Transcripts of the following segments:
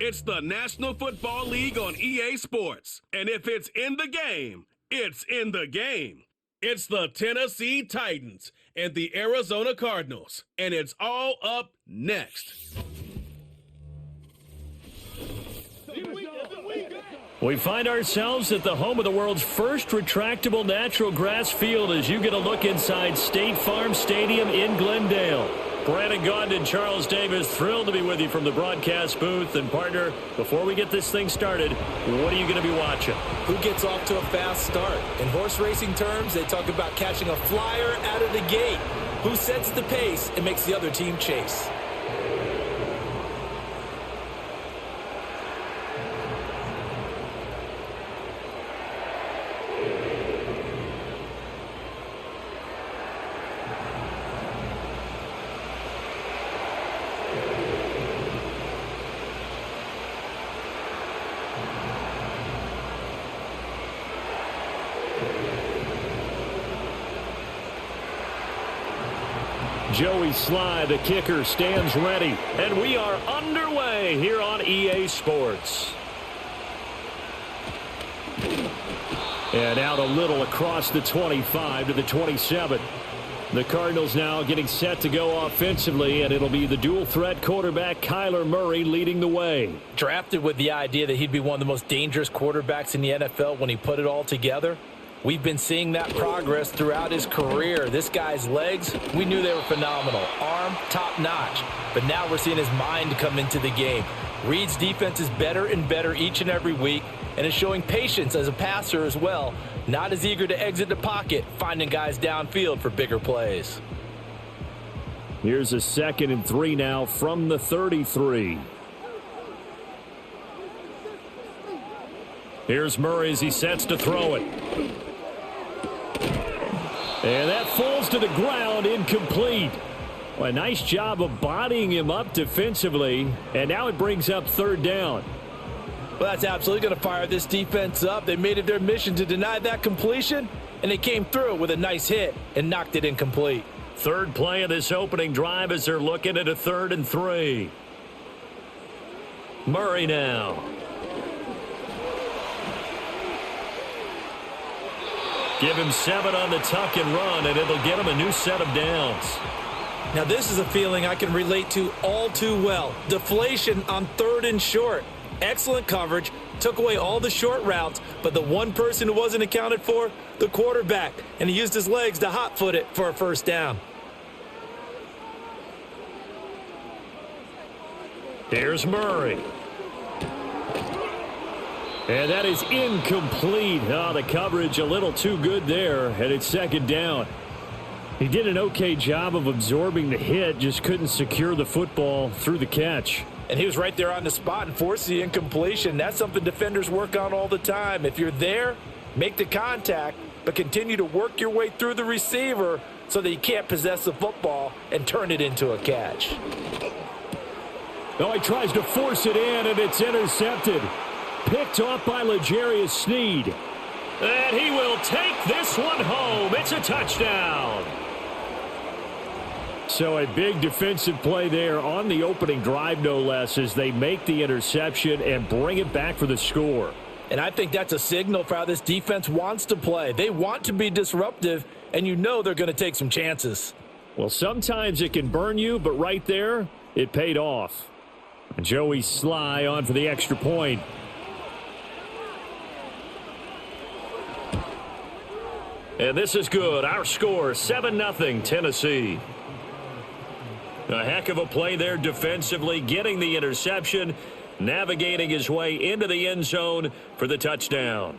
It's the National Football League on EA Sports. And if it's in the game, it's in the game. It's the Tennessee Titans and the Arizona Cardinals. And it's all up next. We find ourselves at the home of the world's first retractable natural grass field as you get a look inside State Farm Stadium in Glendale. Brandon Gaudin and Charles Davis, thrilled to be with you from the broadcast booth. And partner, before we get this thing started, what are you going to be watching? Who gets off to a fast start? In horse racing terms, they talk about catching a flyer out of the gate. Who sets the pace and makes the other team chase? Joey Sly, the kicker, stands ready. And we are underway here on EA Sports. And out a little across the 25 to the 27. The Cardinals now getting set to go offensively, and it'll be the dual-threat quarterback Kyler Murray leading the way. Drafted with the idea that he'd be one of the most dangerous quarterbacks in the NFL when he put it all together. We've been seeing that progress throughout his career. This guy's legs, we knew they were phenomenal. Arm, top-notch. But now we're seeing his mind come into the game. Reed's defense is better and better each and every week, and is showing patience as a passer as well. Not as eager to exit the pocket, finding guys downfield for bigger plays. Here's a 2nd and 3 now from the 33. Here's Murray as he sets to throw it. And that falls to the ground, incomplete. Well, a nice job of bodying him up defensively, and now it brings up 3rd down. Well, that's absolutely going to fire this defense up. They made it their mission to deny that completion, and they came through with a nice hit and knocked it incomplete. 3rd play of this opening drive as they're looking at a 3rd and 3. Murray now. Give him 7 on the tuck and run, and it'll get him a new set of downs. Now, this is a feeling I can relate to all too well. Deflation on 3rd and short. Excellent coverage, took away all the short routes, but the one person who wasn't accounted for, the quarterback, and he used his legs to hot-foot it for a 1st down. Here's Murray. And that is incomplete. Oh, the coverage a little too good there, and it's 2nd down. He did an okay job of absorbing the hit, just couldn't secure the football through the catch. And he was right there on the spot and forced the incompletion. That's something defenders work on all the time. If you're there, make the contact, but continue to work your way through the receiver so that you can't possess the football and turn it into a catch. Oh, he tries to force it in, and it's intercepted. Picked off by L'Jarius Sneed. And he will take this one home. It's a touchdown. So a big defensive play there on the opening drive, no less, as they make the interception and bring it back for the score. And I think that's a signal for how this defense wants to play. They want to be disruptive, and you know they're going to take some chances. Well, sometimes it can burn you, but right there, it paid off. Joey Sly on for the extra point. And this is good. Our score, 7-0 Tennessee. A heck of a play there defensively, getting the interception, navigating his way into the end zone for the touchdown.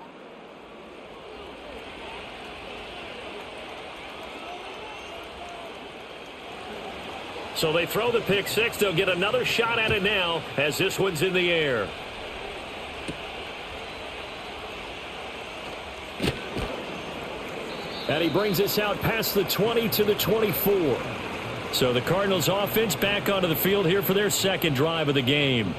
So they throw the pick six. They'll get another shot at it now as this one's in the air. And he brings us out past the 20 to the 24. So the Cardinals offense back onto the field here for their 2nd drive of the game.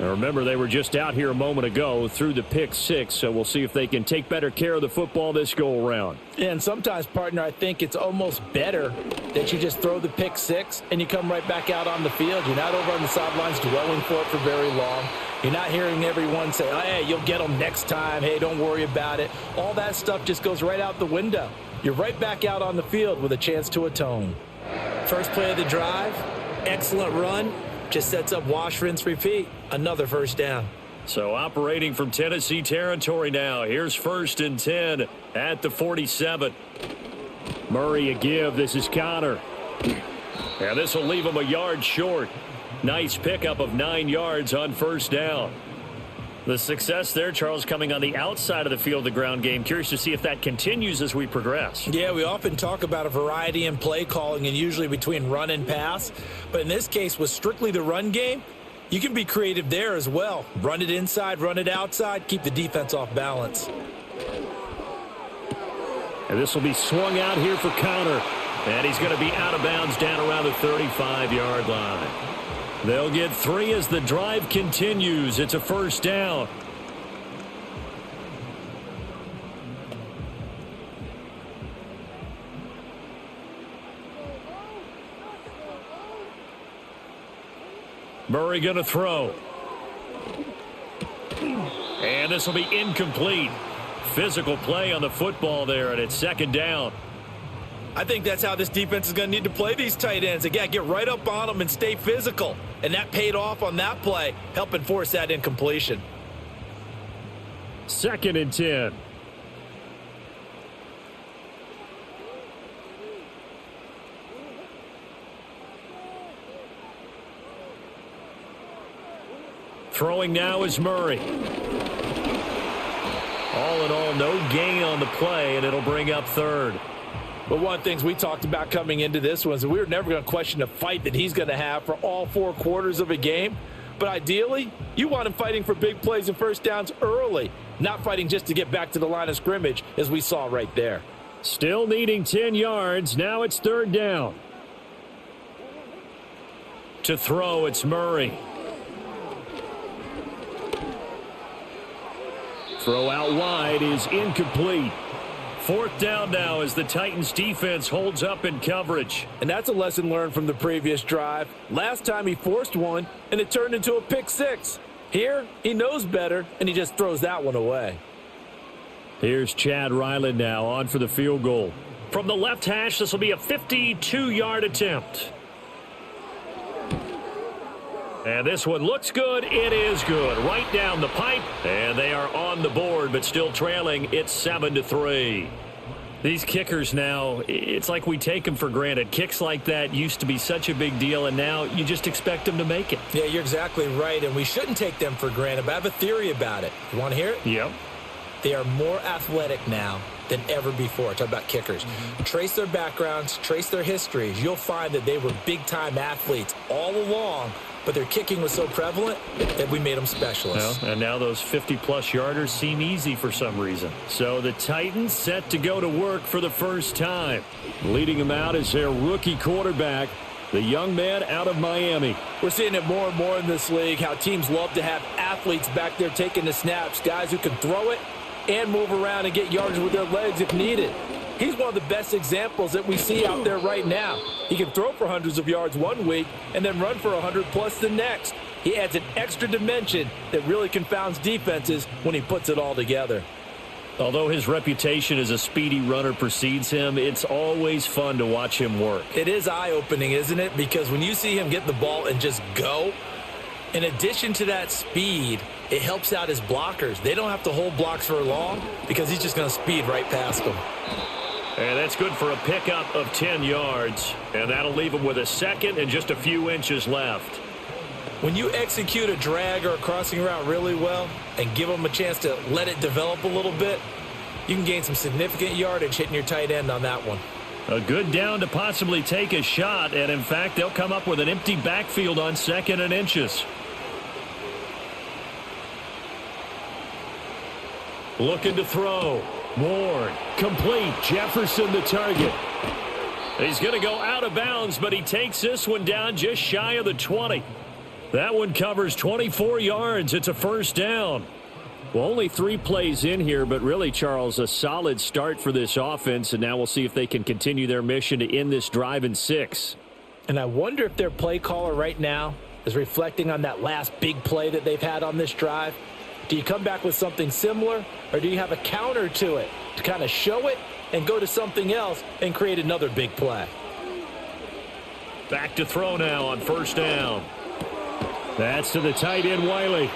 Now remember, they were just out here a moment ago through the pick six, so we'll see if they can take better care of the football this go around. And sometimes, partner, I think it's almost better that you just throw the pick six and you come right back out on the field. You're not over on the sidelines dwelling for it for very long. You're not hearing everyone say, oh, hey, you'll get them next time. Hey, don't worry about it. All that stuff just goes right out the window. You're right back out on the field with a chance to atone. First play of the drive, excellent run. Just sets up wash, rinse, repeat. Another first down. So operating from Tennessee territory now. Here's 1st and 10 at the 47. Murray a give. This is Connor. And this will leave him a yard short. Nice pickup of 9 yards on first down. The success there, Charles, coming on the outside of the field, the ground game. Curious to see if that continues as we progress. Yeah, we often talk about a variety in play calling and usually between run and pass. But in this case, with strictly the run game, you can be creative there as well. Run it inside, run it outside, keep the defense off balance. And this will be swung out here for Connor. And he's going to be out of bounds down around the 35-yard line. They'll get 3 as the drive continues. It's a first down. Murray going to throw. And this will be incomplete. Physical play on the football there, and it's 2nd down. I think that's how this defense is going to need to play these tight ends. Again, get right up on them and stay physical. And that paid off on that play, helping force that incompletion. 2nd and 10. Throwing now is Murray. All in all, no gain on the play, and it'll bring up 3rd. But one of the things we talked about coming into this was we were never going to question the fight that he's going to have for all 4 quarters of a game. But ideally, you want him fighting for big plays and first downs early, not fighting just to get back to the line of scrimmage, as we saw right there. Still needing 10 yards. Now it's 3rd down. To throw, it's Murray. Throw out wide is incomplete. 4th down now as the Titans defense holds up in coverage. And that's a lesson learned from the previous drive. Last time he forced one, and it turned into a pick six. Here, he knows better, and he just throws that one away. Here's Chad Ryland now on for the field goal. From the left hash, this will be a 52-yard attempt. And this one looks good. It is good. Right down the pipe. And they are on the board, but still trailing. It's 7-3. These kickers now, it's like we take them for granted. Kicks like that used to be such a big deal, and now you just expect them to make it. Yeah, you're exactly right, and we shouldn't take them for granted, but I have a theory about it. You want to hear it? Yep. They are more athletic now than ever before. Talk about kickers. Trace their backgrounds, trace their histories. You'll find that they were big-time athletes all along, but their kicking was so prevalent that we made them specialists. Well, and now those 50-plus yarders seem easy for some reason. So the Titans set to go to work for the first time. Leading them out is their rookie quarterback, the young man out of Miami. We're seeing it more and more in this league, how teams love to have athletes back there taking the snaps, guys who can throw it and move around and get yards with their legs if needed. He's one of the best examples that we see out there right now. He can throw for hundreds of yards one week and then run for 100-plus the next. He adds an extra dimension that really confounds defenses when he puts it all together. Although his reputation as a speedy runner precedes him, it's always fun to watch him work. It is eye-opening, isn't it? Because when you see him get the ball and just go, in addition to that speed, it helps out his blockers. They don't have to hold blocks for long because he's just going to speed right past them. And that's good for a pickup of 10 yards. And that'll leave him with a second and just a few inches left. When you execute a drag or a crossing route really well and give them a chance to let it develop a little bit, you can gain some significant yardage hitting your tight end on that one. A good down to possibly take a shot. And, in fact, they'll come up with an empty backfield on 2nd and inches. Looking to throw. Ward, complete. Jefferson the target. He's going to go out of bounds, but he takes this one down just shy of the 20. That one covers 24 yards. It's a first down. Well, only 3 plays in here, but really, Charles, a solid start for this offense, and now we'll see if they can continue their mission to end this drive in 6. And I wonder if their play caller right now is reflecting on that last big play that they've had on this drive. Do you come back with something similar, or do you have a counter to it to kind of show it and go to something else and create another big play? Back to throw now on first down. That's to the tight end, Wiley.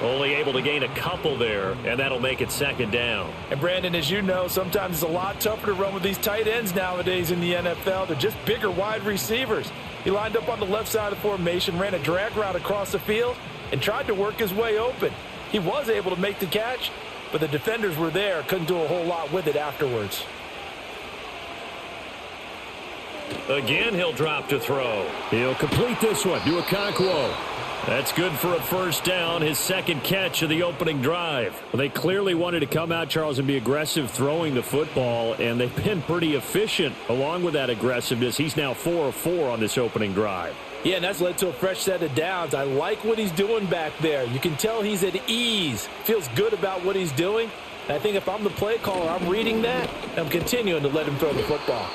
Only able to gain a couple there, and that'll make it second down. And, Brandon, as you know, sometimes it's a lot tougher to run with these tight ends nowadays in the NFL. They're just bigger wide receivers. He lined up on the left side of the formation, ran a drag route across the field, and tried to work his way open. He was able to make the catch, but the defenders were there, couldn't do a whole lot with it afterwards. Again, he'll drop to throw. He'll complete this one to Okonkwo. That's good for a first down, his second catch of the opening drive. Well, they clearly wanted to come out, Charles, and be aggressive throwing the football, and they've been pretty efficient along with that aggressiveness. He's now 4 of 4 on this opening drive. Yeah, and that's led to a fresh set of downs. I like what he's doing back there. You can tell he's at ease, feels good about what he's doing. And I think if I'm the play caller, I'm reading that, and I'm continuing to let him throw the football.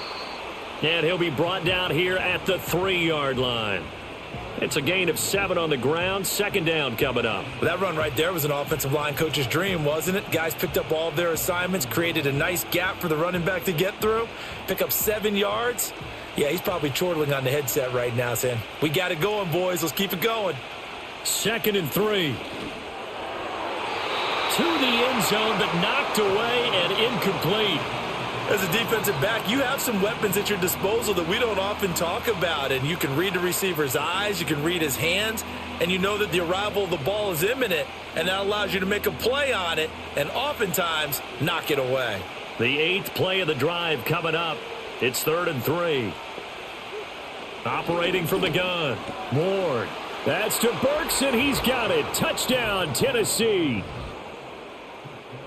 And he'll be brought down here at the 3-yard line. It's a gain of 7 on the ground. Second down coming up. Well, that run right there was an offensive line coach's dream, wasn't it? Guys picked up all of their assignments, created a nice gap for the running back to get through, pick up 7 yards. Yeah, he's probably chortling on the headset right now saying, we got it going, boys. Let's keep it going. 2nd and 3. To the end zone, but knocked away and incomplete. As a defensive back, you have some weapons at your disposal that we don't often talk about, and you can read the receiver's eyes, you can read his hands, and you know that the arrival of the ball is imminent, and that allows you to make a play on it and oftentimes knock it away. The 8th play of the drive coming up. It's 3rd and 3. Operating from the gun. Ward. That's to Burks, and he's got it. Touchdown, Tennessee.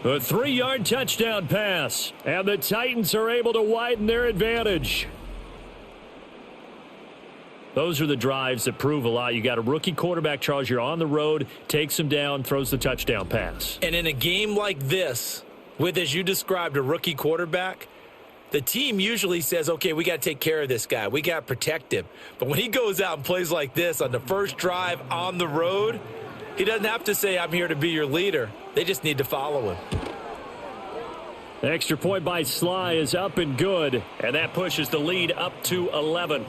A 3-yard touchdown pass, and the Titans are able to widen their advantage. Those are the drives that prove a lot. You got a rookie quarterback, Charles. You're on the road, takes him down, throws the touchdown pass. And in a game like this, with, as you described, a rookie quarterback, the team usually says, okay, we got to take care of this guy. We got to protect him. But when he goes out and plays like this on the first drive on the road, he doesn't have to say, I'm here to be your leader. They just need to follow him. The extra point by Sly is up and good, and that pushes the lead up to 11.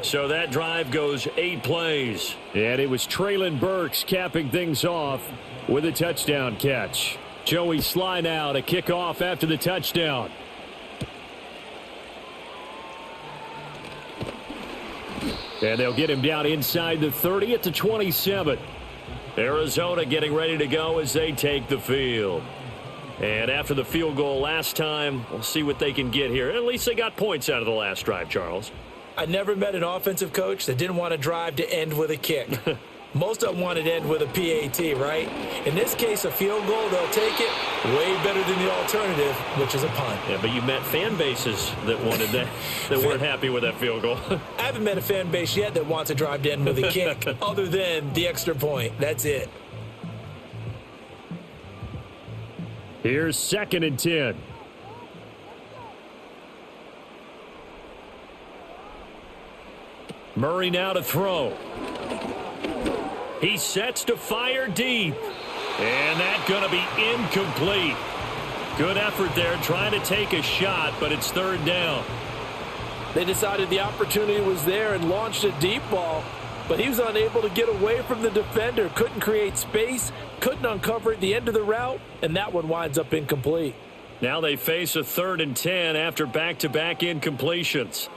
So that drive goes 8 plays. And it was Traylon Burks capping things off with a touchdown catch. Joey Sly now to kick off after the touchdown. And they'll get him down inside the 30 at the 27. Arizona getting ready to go as they take the field. And after the field goal last time, we'll see what they can get here. At least they got points out of the last drive, Charles. I never met an offensive coach that didn't want a drive to end with a kick. Most of them wanted to end with a PAT, right? In this case, a field goal, they'll take it way better than the alternative, which is a punt. Yeah, but you met fan bases that wanted that, that weren't happy with that field goal. I haven't met a fan base yet that wants a drive to end with a kick other than the extra point. That's it. Here's 2nd and 10. Murray now to throw. He sets to fire deep. And that's going to be incomplete. Good effort there trying to take a shot, but it's 3rd down. They decided the opportunity was there and launched a deep ball, but he was unable to get away from the defender. Couldn't create space, couldn't uncover at the end of the route, and that one winds up incomplete. Now they face a 3rd and 10 after back-to-back incompletions.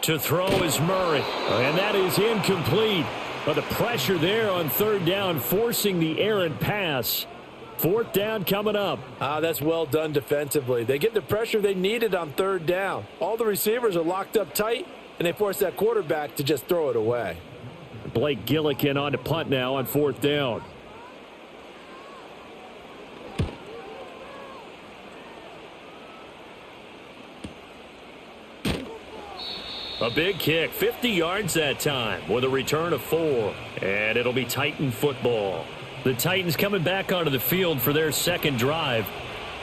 To throw is Murray, and that is incomplete. But the pressure there on 3rd down, forcing the errant pass. 4th down coming up. That's well done defensively. They get the pressure they needed on 3rd down. All the receivers are locked up tight, and they force that quarterback to just throw it away. Blake Gillikin on to punt now on 4th down. A big kick, 50 yards that time with a return of 4. And it'll be Titan football. The Titans coming back onto the field for their second drive.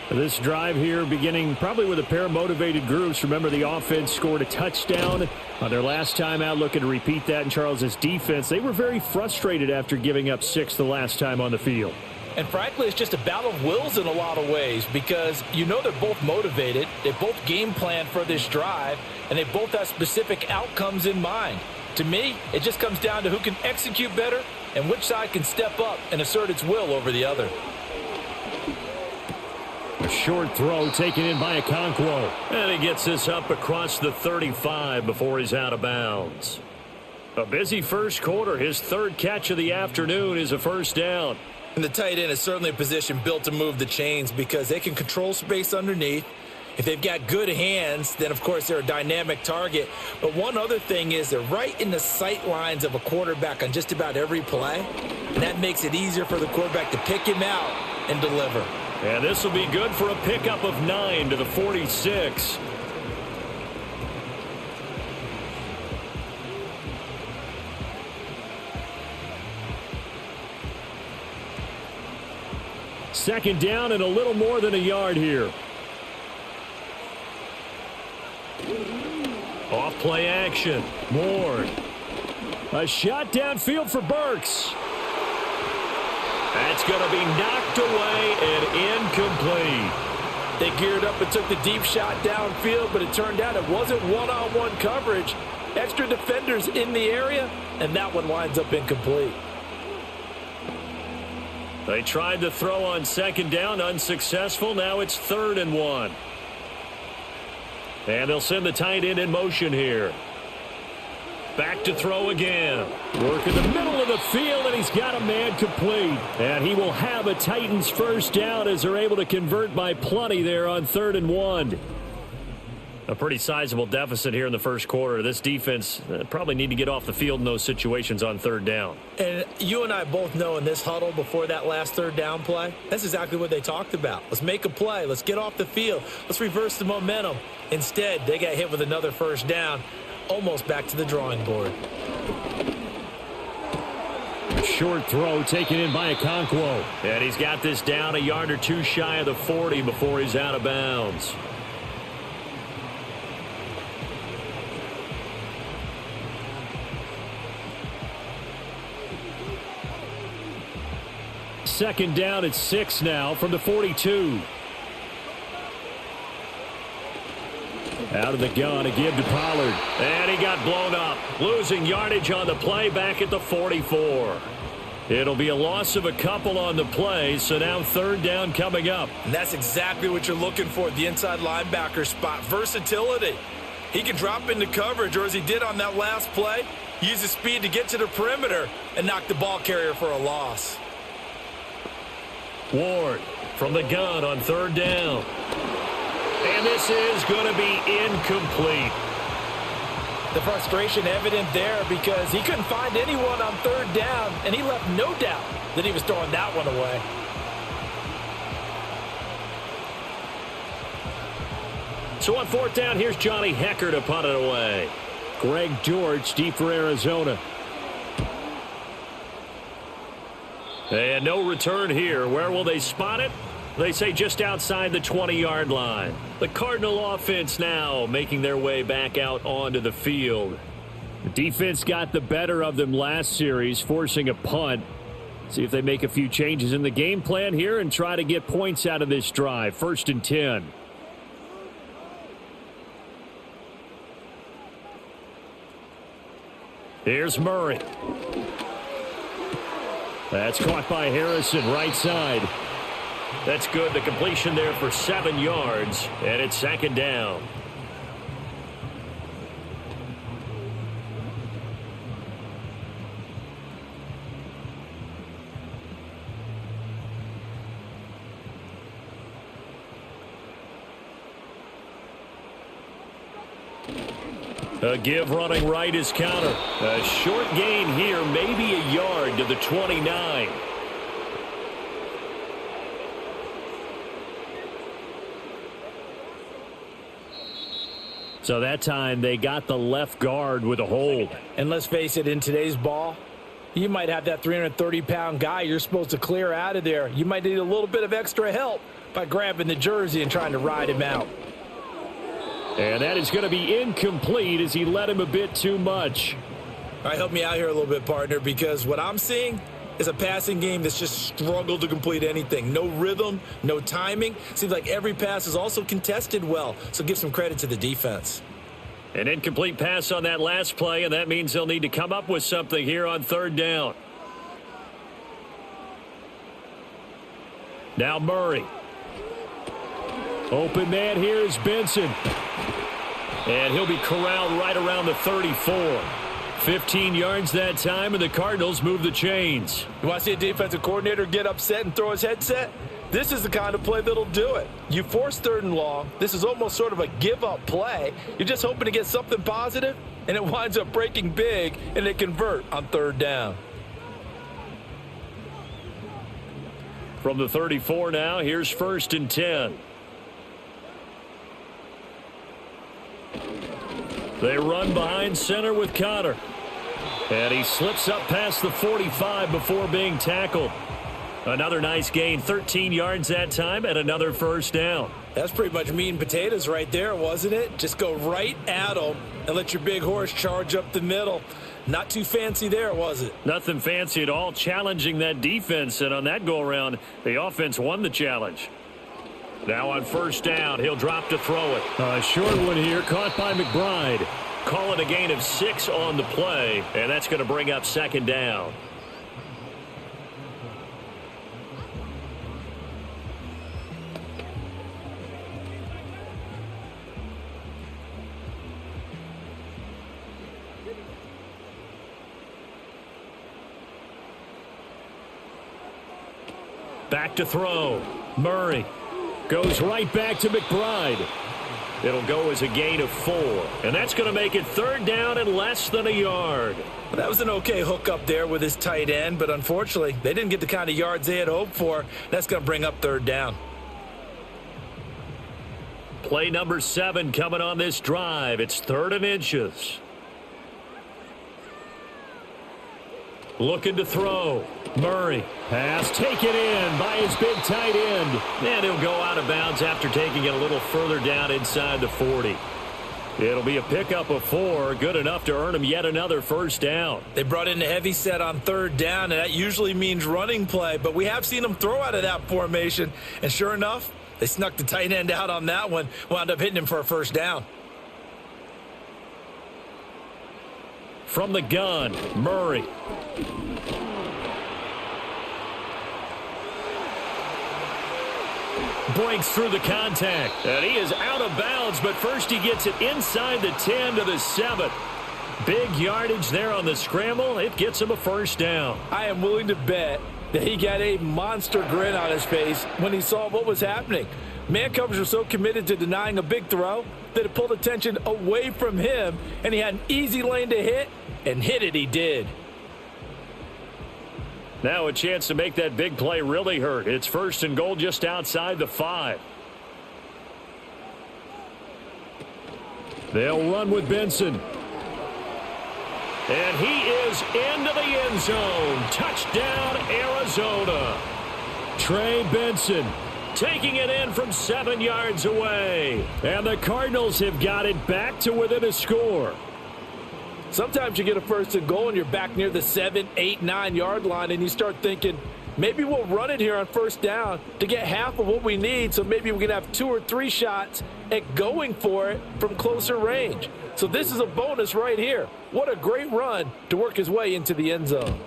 This drive here beginning probably with a pair of motivated groups. Remember, the offense scored a touchdown on their last time out, looking to repeat that in Charles's defense. They were very frustrated after giving up 6 the last time on the field. And frankly, it's just a battle of wills in a lot of ways because you know they're both motivated. They both game plan for this drive, and they both have specific outcomes in mind. To me, it just comes down to who can execute better and which side can step up and assert its will over the other. A short throw taken in by Okonkwo. And he gets this up across the 35 before he's out of bounds. A busy first quarter. His third catch of the afternoon is a first down. And the tight end is certainly a position built to move the chains because they can control space underneath. If they've got good hands, then, of course, they're a dynamic target. But one other thing is they're right in the sight lines of a quarterback on just about every play. And that makes it easier for the quarterback to pick him out and deliver. And this will be good for a pickup of 9 to the 46. Second down and a little more than a yard here. Off play action. Ward. A shot downfield for Burks. That's going to be knocked away and incomplete. They geared up and took the deep shot downfield, but it turned out it wasn't one-on-one coverage. Extra defenders in the area, and that one winds up incomplete. They tried to throw on second down, unsuccessful. Now it's 3rd and 1. And they'll send the tight end in motion here. Back to throw again. Work in the middle of the field, and he's got a man complete. And he will have a Titans first down as they're able to convert by plenty there on 3rd and 1. A pretty sizable deficit here in the first quarter. This defense probably need to get off the field in those situations on 3rd down. And you and I both know in this huddle before that last 3rd down play, that's exactly what they talked about. Let's make a play. Let's get off the field. Let's reverse the momentum. Instead, they got hit with another first down, almost back to the drawing board. Short throw taken in by Okonkwo. And he's got this down a yard or two shy of the 40 before he's out of bounds. Second down at 6 now from the 42. Out of the gun, a give to Pollard. And he got blown up. Losing yardage on the play back at the 44. It'll be a loss of a couple on the play, so now 3rd down coming up. And that's exactly what you're looking for at the inside linebacker spot. Versatility. He can drop into coverage, or as he did on that last play, use his speed to get to the perimeter and knock the ball carrier for a loss. Ward from the gun on 3rd down. And this is going to be incomplete. The frustration evident there because he couldn't find anyone on 3rd down, and he left no doubt that he was throwing that one away. So on 4th down, here's Johnny Hecker to punt it away. Greg George deep for Arizona. And no return here. Where will they spot it? They say just outside the 20-yard line. The Cardinal offense now making their way back out onto the field. The defense got the better of them last series, forcing a punt. See if they make a few changes in the game plan here and try to get points out of this drive. 1st and 10. Here's Murray. That's caught by Harrison, right side. That's good. The completion there for 7 yards, and it's 2nd down. A give running right is counter. A short gain here, maybe a yard to the 29. So that time they got the left guard with a hold. And let's face it, in today's ball, You might have that 330-pound guy you're supposed to clear out of there. You might need a little bit of extra help by grabbing the jersey and trying to ride him out. And that is going to be incomplete as he led him a bit too much. All right, help me out here a little bit, partner, because what I'm seeing is a passing game that's just struggled to complete anything. No rhythm, no timing. Seems like every pass is also contested well, so give some credit to the defense. An incomplete pass on that last play, and that means they'll need to come up with something here on third down. Now Murray. Open man here is Benson. And he'll be corralled right around the 34. 15 yards that time, and the Cardinals move the chains. You want to see a defensive coordinator get upset and throw his headset? This is the kind of play that'll do it. You force third and long. This is almost sort of a give-up play. You're just hoping to get something positive, and it winds up breaking big, and they convert on third down. From the 34 now, here's first and 10. They run behind center with Connor. And he slips up past the 45 before being tackled. Another nice gain, 13 yards that time, and another first down. That's pretty much meat and potatoes right there, wasn't it? Just go right at them and let your big horse charge up the middle. Not too fancy there, was it? Nothing fancy at all, challenging that defense, and on that go-around, the offense won the challenge. Now on first down, he'll drop to throw it. A short one here, caught by McBride. Call it a gain of 6 on the play, and that's going to bring up second down. Back to throw. Murray goes right back to McBride. It'll go as a gain of 4. And that's going to make it third down and less than a yard. Well, that was an okay hook up there with his tight end, but unfortunately, they didn't get the kind of yards they had hoped for. That's going to bring up third down. Play number 7 coming on this drive. It's 3rd and inches. Looking to throw. Murray. Pass taken in by his big tight end. And he'll go out of bounds after taking it a little further down inside the 40. It'll be a pickup of 4. Good enough to earn him yet another first down. They brought in a heavy set on third down, and that usually means running play. But we have seen them throw out of that formation. And sure enough, they snuck the tight end out on that one. Wound up hitting him for a first down. From the gun, Murray. Breaks through the contact. And he is out of bounds, but first he gets it inside the 10 to the 7. Big yardage there on the scramble. It gets him a first down. I am willing to bet that he got a monster grin on his face when he saw what was happening. Man coverage was so committed to denying a big throw that it pulled attention away from him, and he had an easy lane to hit, and hit it he did. Now a chance to make that big play really hurt. It's first and goal just outside the 5. They'll run with Benson. And he is into the end zone. Touchdown, Arizona. Trey Benson taking it in from 7 yards away. And the Cardinals have got it back to within a score. Sometimes you get a first and goal and you're back near the 7, 8, 9 yard line, and you start thinking, maybe we'll run it here on first down to get half of what we need, so maybe we can have 2 or 3 shots at going for it from closer range. So this is a bonus right here. What a great run to work his way into the end zone.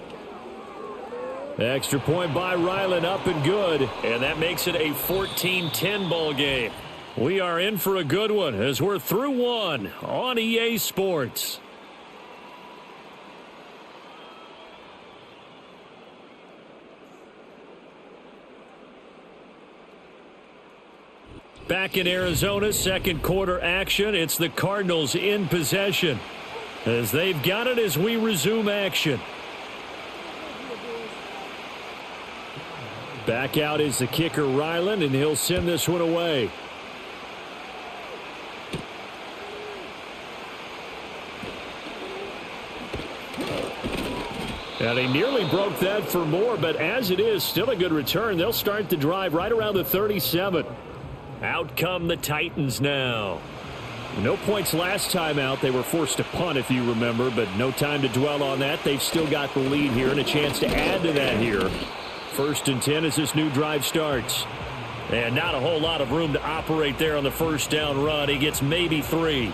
Extra point by Ryland, up and good. And that makes it a 14-10 ball game. We are in for a good one as we're through one on EA Sports. Back in Arizona, second quarter action. It's the Cardinals in possession as they've got it as we resume action. Back out is the kicker, Ryland, and he'll send this one away. And They nearly broke that for more, but as it is, still a good return. They'll start the drive right around the 37. Out come the Titans now. No points last time out. They were forced to punt, if you remember, but no time to dwell on that. They've still got the lead here and a chance to add to that here. 1st and 10 as this new drive starts. And not a whole lot of room to operate there on the first down run. He gets maybe 3.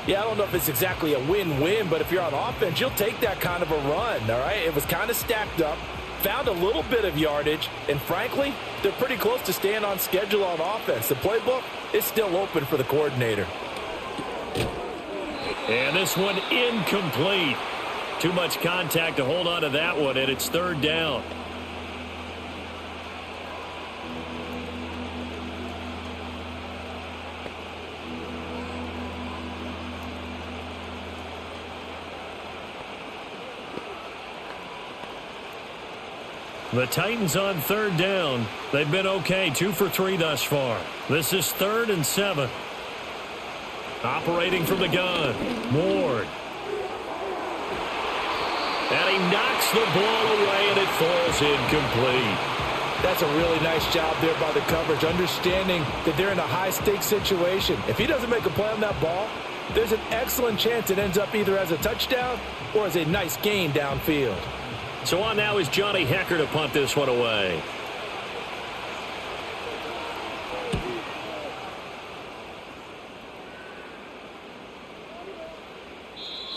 Yeah, I don't know if it's exactly a win-win, but if you're on offense, you'll take that kind of a run, all right? It was kind of stacked up, found a little bit of yardage, and frankly, they're pretty close to staying on schedule on offense. The playbook is still open for the coordinator. And this one incomplete. Too much contact to hold on to that one, and it's 3rd down. The Titans on 3rd down. They've been okay, 2 for 3 thus far. This is 3rd and 7. Operating from the gun, Ward. And he knocks the ball away, and it falls incomplete. That's a really nice job there by the coverage, understanding that they're in a high-stakes situation. If he doesn't make a play on that ball, there's an excellent chance it ends up either as a touchdown or as a nice gain downfield. So on now is Johnny Hecker to punt this one away.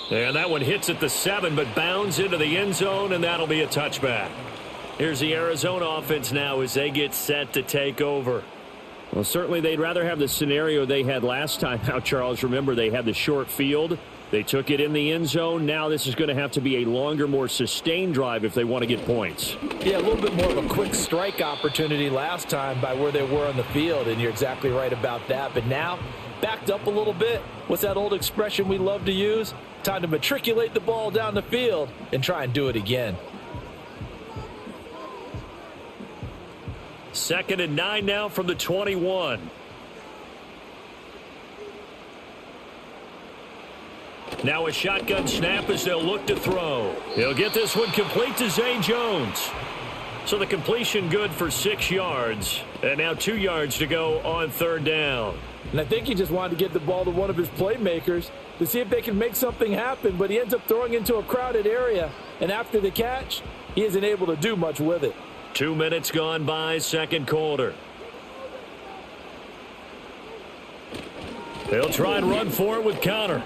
And that one hits at the 7, but bounds into the end zone, and that'll be a touchback. Here's the Arizona offense now as they get set to take over. Well, certainly they'd rather have the scenario they had last time out, Charles. Remember, they had the short field. They took it in the end zone. Now this is going to have to be a longer, more sustained drive if they want to get points. Yeah, a little bit more of a quick strike opportunity last time by where they were on the field, and you're exactly right about that. But now, backed up a little bit. What's that old expression we love to use? Time to matriculate the ball down the field and try and do it again. 2nd and 9 now from the 21. Now a shotgun snap as they'll look to throw. He'll get this one complete to Zay Jones. So the completion good for 6 yards. And now 2 yards to go on 3rd down. And I think he just wanted to get the ball to one of his playmakers to see if they can make something happen, but he ends up throwing into a crowded area. And after the catch, he isn't able to do much with it. 2 minutes gone by, 2nd quarter. They'll try and run for it with Connor.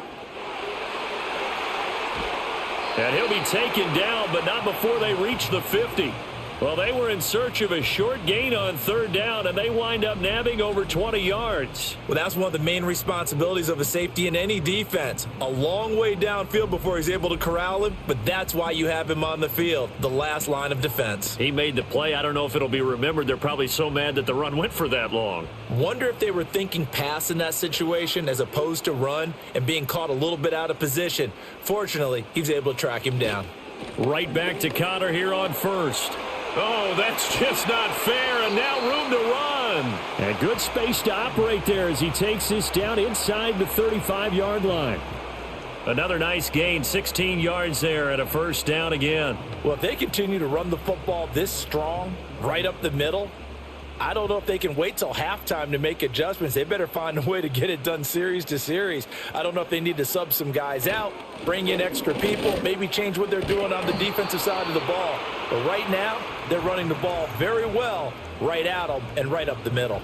And he'll be taken down, but not before they reach the 50. Well, they were in search of a short gain on 3rd down, and they wind up nabbing over 20 yards. Well, that's one of the main responsibilities of a safety in any defense. A long way downfield before he's able to corral him, but that's why you have him on the field, the last line of defense. He made the play. I don't know if it'll be remembered. They're probably so mad that the run went for that long. Wonder if they were thinking pass in that situation as opposed to run and being caught a little bit out of position. Fortunately, he was able to track him down. Right back to Connor here on 1st. Oh, that's just not fair, and now room to run. And good space to operate there as he takes this down inside the 35-yard line. Another nice gain, 16 yards there, and a 1st down again. Well, if they continue to run the football this strong, right up the middle, I don't know if they can wait till halftime to make adjustments. They better find a way to get it done series to series. I don't know if they need to sub some guys out, bring in extra people, maybe change what they're doing on the defensive side of the ball. But right now, they're running the ball very well right at them and right up the middle.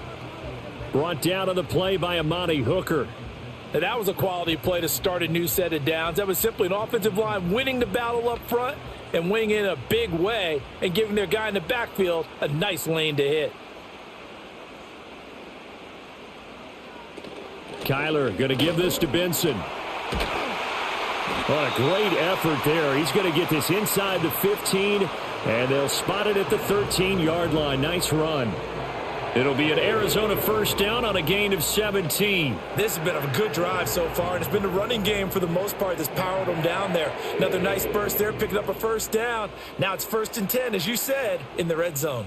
Brought down on the play by Amani Hooker. And that was a quality play to start a new set of downs. That was simply an offensive line winning the battle up front and winning in a big way and giving their guy in the backfield a nice lane to hit. Kyler going to give this to Benson. What a great effort there. He's going to get this inside the 15, and they'll spot it at the 13-yard line. Nice run. It'll be an Arizona 1st down on a gain of 17. This has been a good drive so far, and it's been the running game for the most part that's powered them down there. Another nice burst there, picking up a 1st down. Now it's 1st and 10, as you said, in the red zone.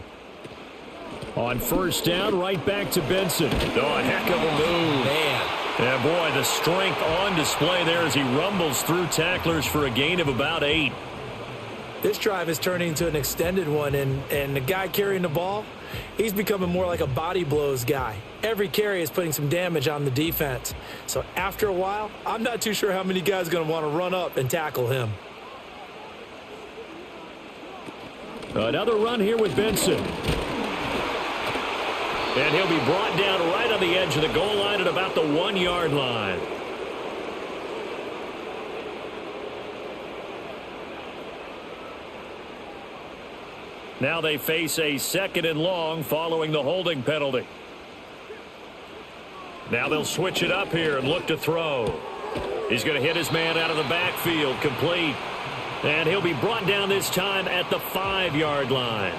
On 1st down, right back to Benson. Oh, a heck of a move. Man. Yeah, boy, the strength on display there as he rumbles through tacklers for a gain of about 8. This drive is turning into an extended one, and the guy carrying the ball, he's becoming more like a body blows guy. Every carry is putting some damage on the defense. So after a while, I'm not too sure how many guys are going to want to run up and tackle him. Another run here with Benson. And he'll be brought down right on the edge of the goal line at about the 1-yard line. Now they face a 2nd and long following the holding penalty. Now they'll switch it up here and look to throw. He's going to hit his man out of the backfield, complete. And he'll be brought down this time at the 5-yard line.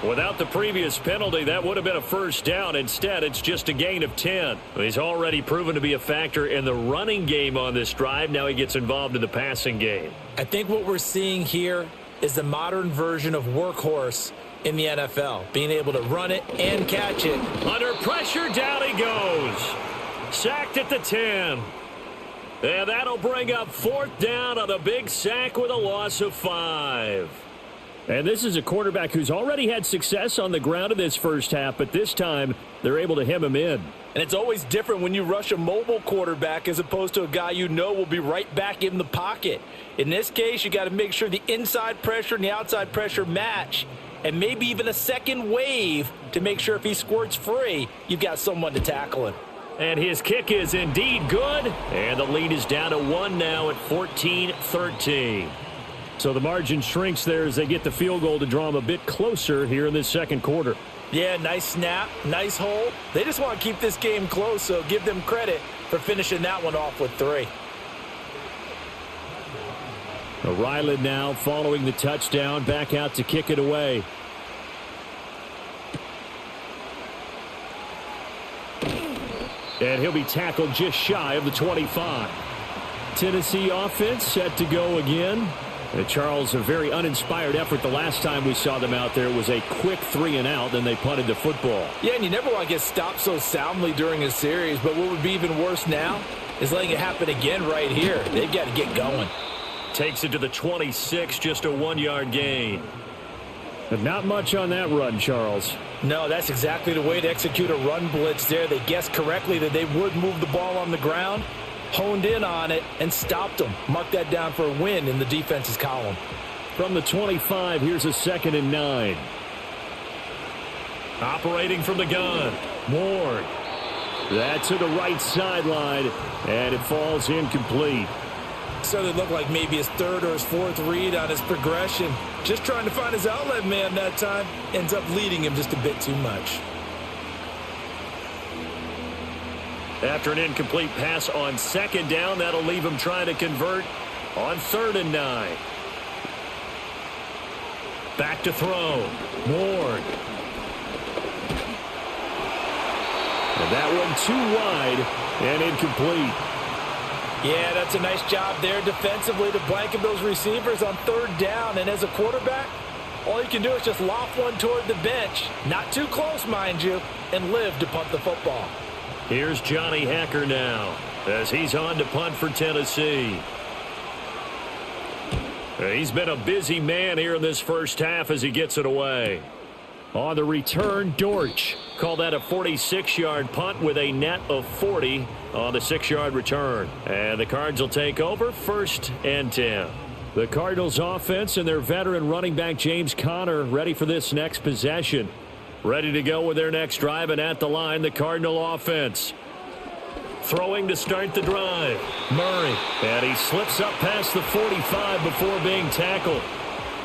Without the previous penalty, that would have been a first down. Instead, it's just a gain of 10. He's already proven to be a factor in the running game on this drive. Now he gets involved in the passing game. I think what we're seeing here is the modern version of workhorse in the NFL, being able to run it and catch it. Under pressure, down he goes. Sacked at the 10. And that'll bring up 4th down on a big sack with a loss of 5. And this is a quarterback who's already had success on the ground in this first half, but this time they're able to hem him in. And it's always different when you rush a mobile quarterback as opposed to a guy you know will be right back in the pocket. In this case, you got to make sure the inside pressure and the outside pressure match, and maybe even a second wave to make sure if he squirts free, you've got someone to tackle him. And his kick is indeed good, and the lead is down to 1 now at 14-13. So the margin shrinks there as they get the field goal to draw them a bit closer here in this second quarter. Yeah, nice snap, nice hold. They just want to keep this game close, so give them credit for finishing that one off with 3. Ryland now following the touchdown, back out to kick it away. And he'll be tackled just shy of the 25. Tennessee offense set to go again. And Charles, a very uninspired effort the last time we saw them out there. It was a quick 3 and out, then they punted the football. Yeah, and you never want to get stopped so soundly during a series, but what would be even worse now is letting it happen again right here. They've got to get going. Takes it to the 26, just a 1-yard gain. But not much on that run, Charles. No, that's exactly the way to execute a run blitz there. They guessed correctly that they would move the ball on the ground, honed in on it, and stopped them. Mark that down for a win in the defense's column. From the 25, here's a 2nd and 9. Operating from the gun, Ward. That's to the right sideline, and it falls incomplete. So it looked like maybe his 3rd or his 4th read on his progression. Just trying to find his outlet man that time. Ends up leading him just a bit too much. After an incomplete pass on 2nd down, that'll leave him trying to convert on 3rd and 9. Back to throw. Ward. And that one too wide and incomplete. Yeah, that's a nice job there defensively to blanket those receivers on 3rd down. And as a quarterback, all you can do is just loft one toward the bench. Not too close, mind you, and live to punt the football. Here's Johnny Hacker now as he's on to punt for Tennessee. He's been a busy man here in this first half as he gets it away. On the return, Dortch called that a 46-yard punt with a net of 40 on the 6-yard return. And the Cards will take over 1st and 10. The Cardinals offense and their veteran running back James Conner ready for this next possession. Ready to go with their next drive, and at the line, the Cardinal offense. Throwing to start the drive. Murray. And he slips up past the 45 before being tackled.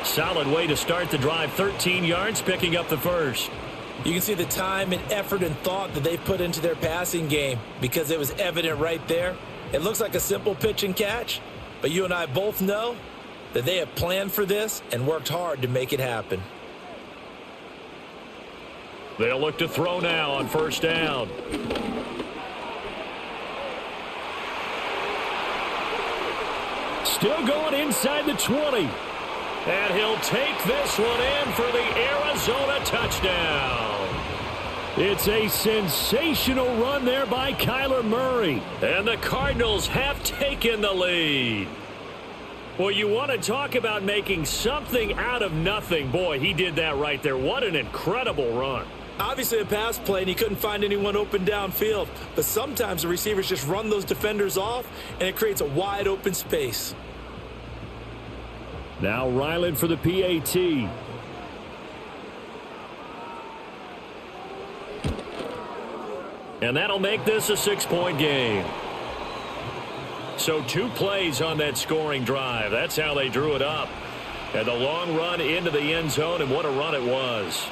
Solid way to start the drive. 13 yards, picking up the 1st. You can see the time and effort and thought that they've put into their passing game because it was evident right there. It looks like a simple pitch and catch, but you and I both know that they have planned for this and worked hard to make it happen. They'll look to throw now on 1st down. Still going inside the 20. And he'll take this one in for the Arizona touchdown. It's a sensational run there by Kyler Murray. And the Cardinals have taken the lead. Well, you want to talk about making something out of nothing. Boy, he did that right there. What an incredible run. Obviously a pass play, and he couldn't find anyone open downfield. But sometimes the receivers just run those defenders off, and it creates a wide open space. Now Ryland for the PAT. And that'll make this a 6-point game. So 2 plays on that scoring drive. That's how they drew it up. And the long run into the end zone, and what a run it was.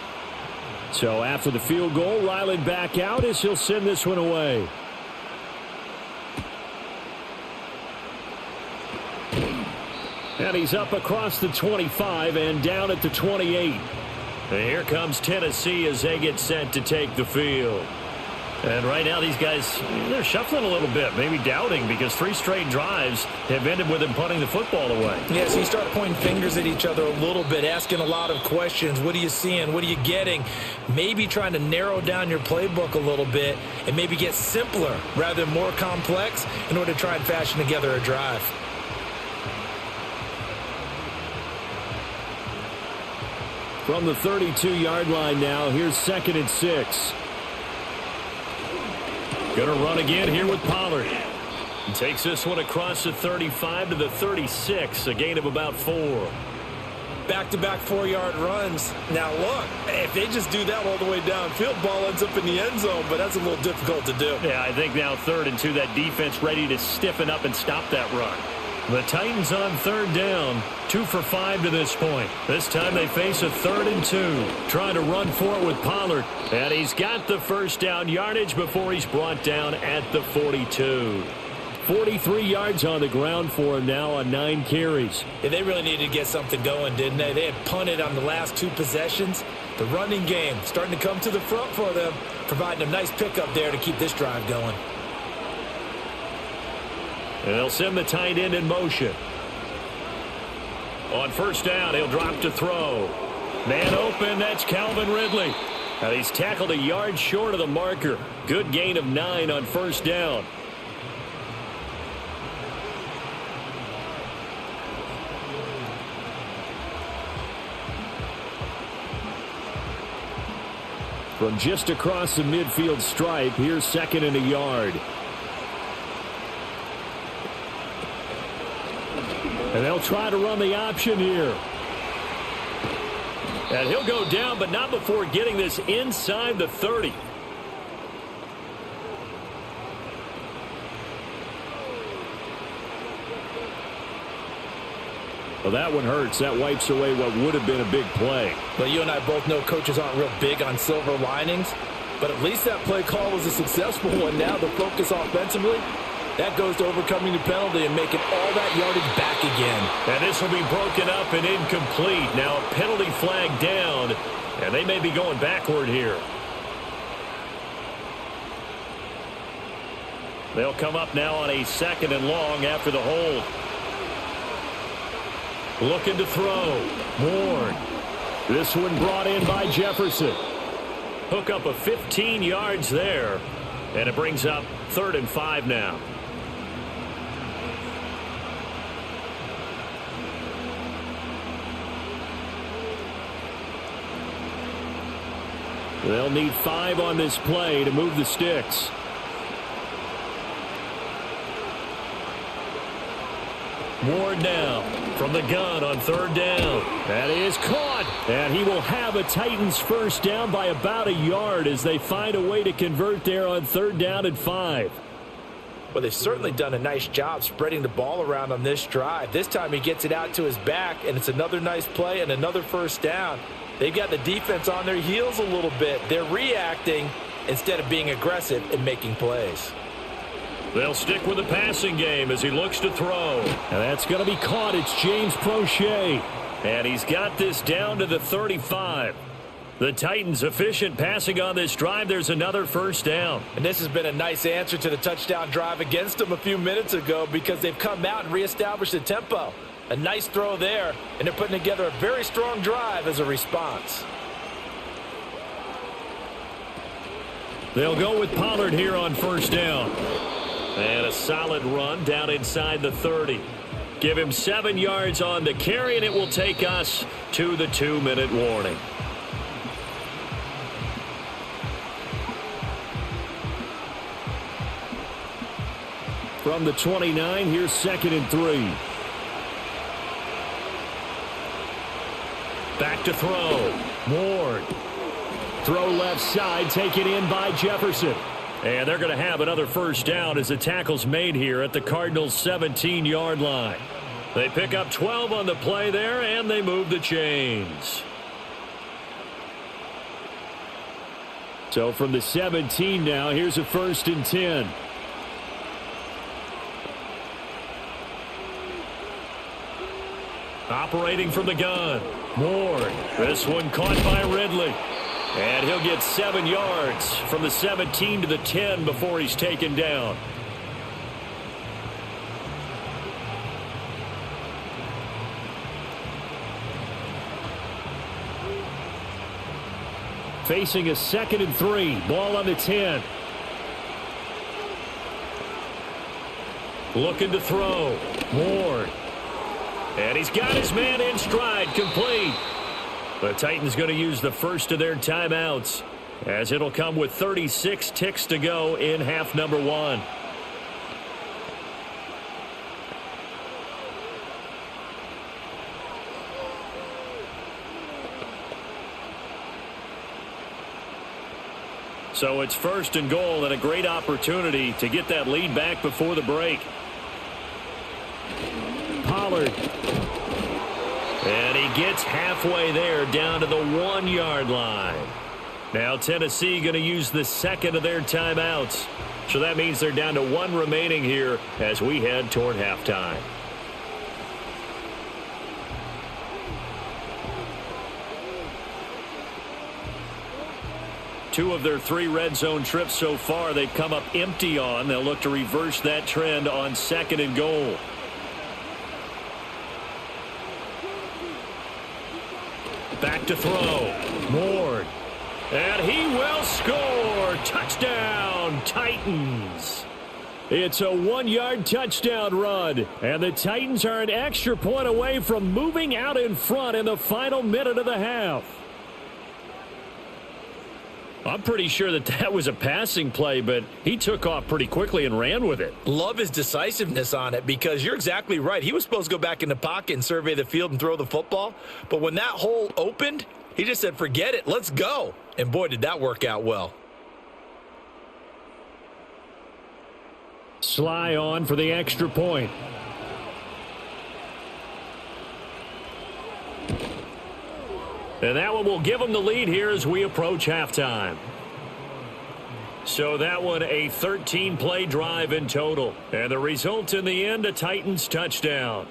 So after the field goal, Ryland back out as he'll send this one away. And he's up across the 25 and down at the 28. And here comes Tennessee as they get set to take the field. And right now these guys, they're shuffling a little bit, maybe doubting, because 3 straight drives have ended with them punting the football away. Yeah, so you start pointing fingers at each other a little bit, asking a lot of questions. What are you seeing? What are you getting? Maybe trying to narrow down your playbook a little bit and maybe get simpler rather than more complex in order to try and fashion together a drive. From the 32-yard line now, here's 2nd and 6. Going to run again here with Pollard. He takes this one across the 35 to the 36, a gain of about 4. Back-to-back 4-yard runs. Now, look, if they just do that all the way downfield, ball ends up in the end zone, but that's a little difficult to do. Yeah, I think now 3rd and 2, that defense ready to stiffen up and stop that run. The Titans on 3rd down, 2 for 5 to this point. This time they face a 3rd and 2. Trying to run for it with Pollard. And he's got the first down yardage before he's brought down at the 42. 43 yards on the ground for him now on 9 carries. Yeah, they really needed to get something going, didn't they? They had punted on the last 2 possessions. The running game starting to come to the front for them, providing a nice pickup there to keep this drive going. And they'll send the tight end in motion. On 1st down, he'll drop to throw. Man open, that's Calvin Ridley. Now he's tackled a yard short of the marker. Good gain of 9 on 1st down. From just across the midfield stripe, here's 2nd and a yard. And they'll try to run the option here. And he'll go down, but not before getting this inside the 30. Well, that one hurts. That wipes away what would have been a big play. Well, you and I both know coaches aren't real big on silver linings, but at least that play call was a successful one. Now the focus offensively, that goes to overcoming the penalty and making all that yardage back again. And this will be broken up and incomplete. Now a penalty flag down, and they may be going backward here. They'll come up now on a 2nd and long after the hold. Looking to throw. Warren. This one brought in by Jefferson. Hook up of 15 yards there. And it brings up 3rd and 5 now. They'll need 5 on this play to move the sticks. Ward now from the gun on 3rd down. That is caught. And he will have a Titans first down by about a yard as they find a way to convert there on 3rd down and 5. Well, they've certainly done a nice job spreading the ball around on this drive. This time he gets it out to his back, and it's another nice play and another first down. They've got the defense on their heels a little bit. They're reacting instead of being aggressive and making plays. They'll stick with the passing game as he looks to throw. And that's going to be caught. It's James Prochet. And he's got this down to the 35. The Titans efficient passing on this drive. There's another first down. And this has been a nice answer to the touchdown drive against them a few minutes ago because they've come out and reestablished the tempo. A nice throw there, and they're putting together a very strong drive as a response. They'll go with Pollard here on 1st down. And a solid run down inside the 30. Give him 7 yards on the carry, and it will take us to the 2-minute warning. From the 29, here's 2nd and 3. Back to throw. Ward. Throw left side, taken in by Jefferson. And they're going to have another first down as the tackle's made here at the Cardinals' 17-yard line. They pick up 12 on the play there, and they move the chains. So from the 17 now, here's a 1st and 10. Operating from the gun. Ward. This one caught by Ridley. And he'll get 7 yards from the 17 to the 10 before he's taken down. Facing a 2nd and 3. Ball on the 10. Looking to throw. Ward. And he's got his man in stride, complete. The Titans going to use the first of their timeouts, as it'll come with 36 ticks to go in half number 1. So it's 1st and goal, and a great opportunity to get that lead back before the break. Pollard. And he gets halfway there, down to the 1-yard line. Now Tennessee going to use the 2nd of their timeouts. So that means they're down to 1 remaining here as we head toward halftime. Two of their 3 red zone trips so far they've come up empty on. They'll look to reverse that trend on 2nd and goal. Back to throw. Ward. And he will score. Touchdown, Titans. It's a 1-yard touchdown run. And the Titans are an extra point away from moving out in front in the final minute of the half. I'm pretty sure that was a passing play, but he took off pretty quickly and ran with it. Love his decisiveness on it, because you're exactly right. He was supposed to go back in the pocket and survey the field and throw the football. But when that hole opened, he just said, forget it, let's go. And boy, did that work out well. Sly on for the extra point. And that one will give them the lead here as we approach halftime. So that one a 13-play drive in total. And the result in the end, a Titans touchdown.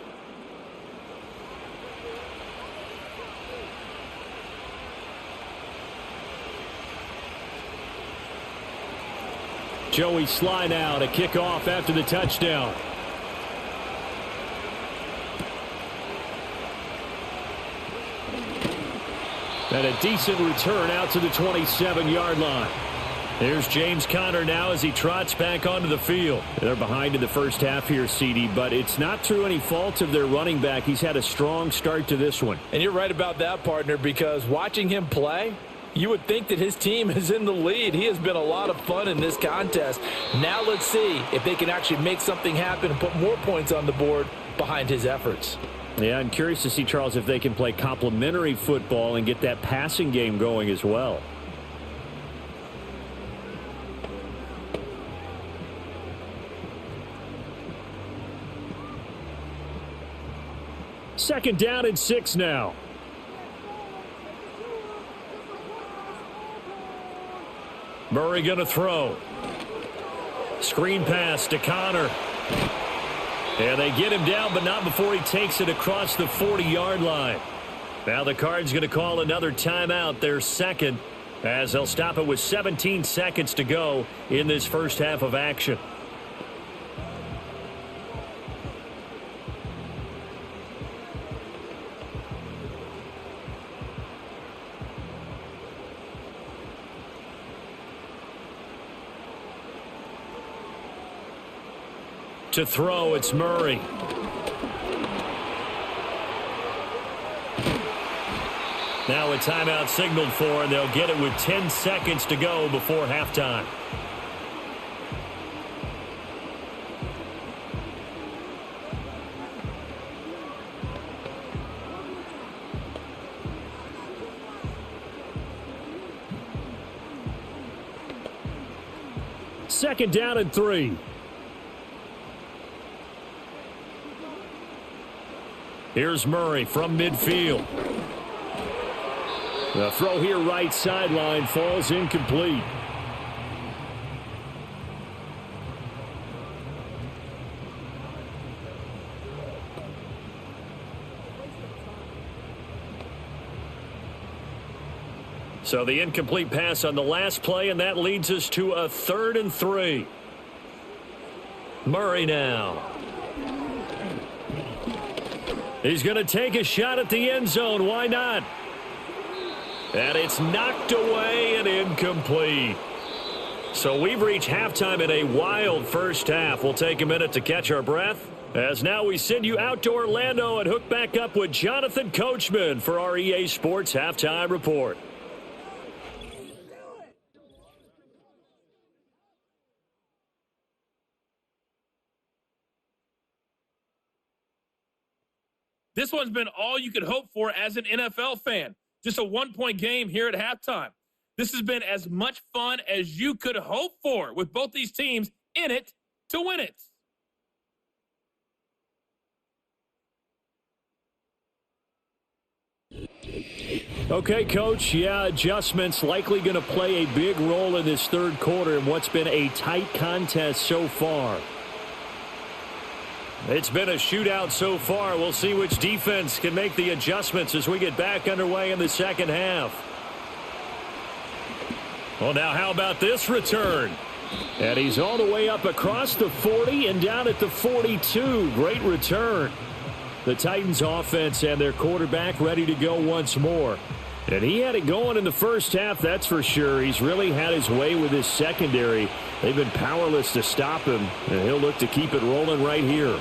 Joey Sly now to kick off after the touchdown. And a decent return out to the 27-yard line. There's James Conner now as he trots back onto the field. They're behind in the first half here, CD, but it's not through any fault of their running back. He's had a strong start to this one. And you're right about that, partner, because watching him play, you would think that his team is in the lead. He has been a lot of fun in this contest. Now let's see if they can actually make something happen and put more points on the board behind his efforts. Yeah, I'm curious to see, Charles, if they can play complementary football and get that passing game going as well. Second down and 6 now. Murray going to throw. Screen pass to Conner. And they get him down, but not before he takes it across the 40-yard line. Now the Cards going to call another timeout, their second, as they'll stop it with 17 seconds to go in this first half of action. To throw, it's Murray. Now a timeout signaled for, and they'll get it with 10 seconds to go before halftime. Second down and 3. Here's Murray from midfield. The throw here right sideline falls incomplete. So the incomplete pass on the last play, and that leads us to a 3rd and 3. Murray now. He's going to take a shot at the end zone. Why not? And it's knocked away and incomplete. So we've reached halftime in a wild first half. We'll take a minute to catch our breath, as now we send you out to Orlando and hook back up with Jonathan Coachman for our EA Sports Halftime Report. This one's been all you could hope for as an NFL fan. Just a one-point game here at halftime. This has been as much fun as you could hope for, with both these teams in it to win it. Okay, Coach. Yeah, adjustments likely going to play a big role in this third quarter in what's been a tight contest so far. It's been a shootout so far. We'll see which defense can make the adjustments as we get back underway in the second half. Well, now how about this return? And he's all the way up across the 40 and down at the 42. Great return. The Titans offense and their quarterback ready to go once more. And he had it going in the first half, that's for sure. He's really had his way with his secondary. They've been powerless to stop him, and he'll look to keep it rolling right here.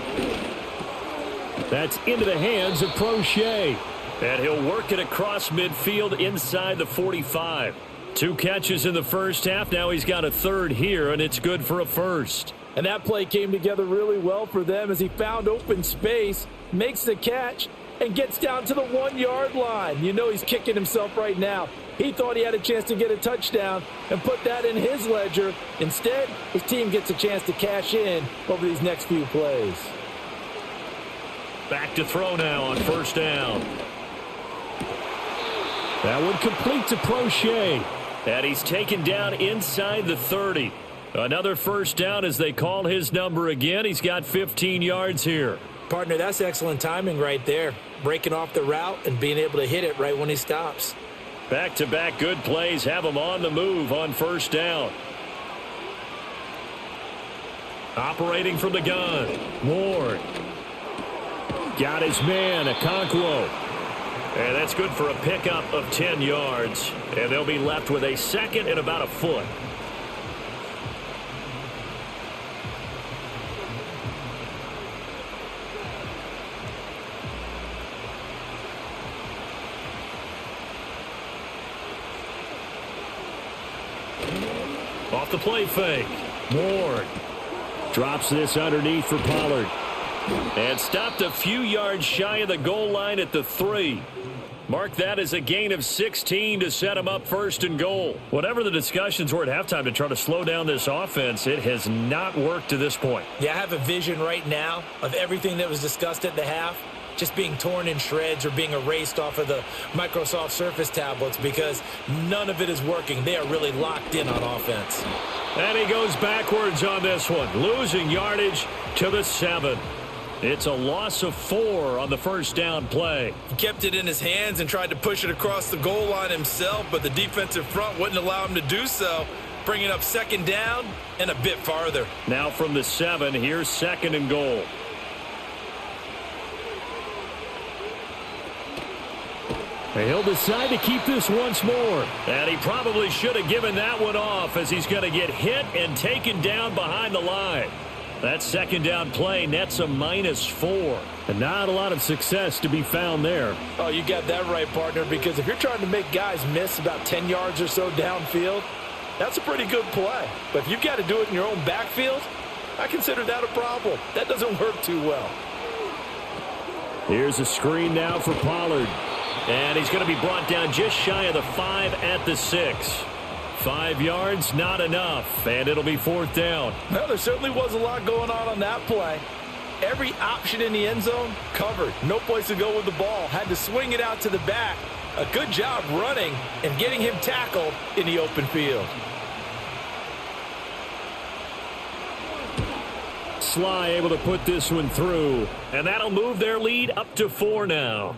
That's into the hands of Prochet. And he'll work it across midfield inside the 45. 2 catches in the first half. Now he's got a third here, and it's good for a first. And that play came together really well for them as he found open space, makes the catch, and gets down to the 1-yard line. You know he's kicking himself right now. He thought he had a chance to get a touchdown and put that in his ledger. Instead, his team gets a chance to cash in over these next few plays. Back to throw now on first down. That one complete to Prochet. And he's taken down inside the 30. Another first down as they call his number again. He's got 15 yards here. Partner, that's excellent timing right there. Breaking off the route and being able to hit it right when he stops. Back-to-back good plays have him on the move on first down. Operating from the gun. Ward. Got his man, Okonkwo. And that's good for a pickup of 10 yards. And they'll be left with a second and about a foot. Off the play fake. Ward drops this underneath for Pollard. And stopped a few yards shy of the goal line at the 3. Mark that as a gain of 16 to set him up first and goal. Whatever the discussions were at halftime to try to slow down this offense, it has not worked to this point. Yeah, I have a vision right now of everything that was discussed at the half just being torn in shreds or being erased off of the Microsoft Surface tablets because none of it is working. They are really locked in on offense. And he goes backwards on this one, losing yardage to the 7. It's a loss of 4 on the first down play. He kept it in his hands and tried to push it across the goal line himself, but the defensive front wouldn't allow him to do so, bringing up second down and a bit farther. Now from the 7, here's second and goal. He'll decide to keep this once more. And he probably should have given that one off as he's going to get hit and taken down behind the line. That second down play nets a -4. And not a lot of success to be found there. Oh, you got that right, partner, because if you're trying to make guys miss about 10 yards or so downfield, that's a pretty good play. But if you've got to do it in your own backfield, I consider that a problem. That doesn't work too well. Here's a screen now for Pollard. And he's going to be brought down just shy of the 5 at the 6. 5 yards, not enough, and it'll be 4th down. Well, there certainly was a lot going on that play. Every option in the end zone covered. No place to go with the ball. Had to swing it out to the back. A good job running and getting him tackled in the open field. Sly able to put this one through, and that'll move their lead up to 4 now.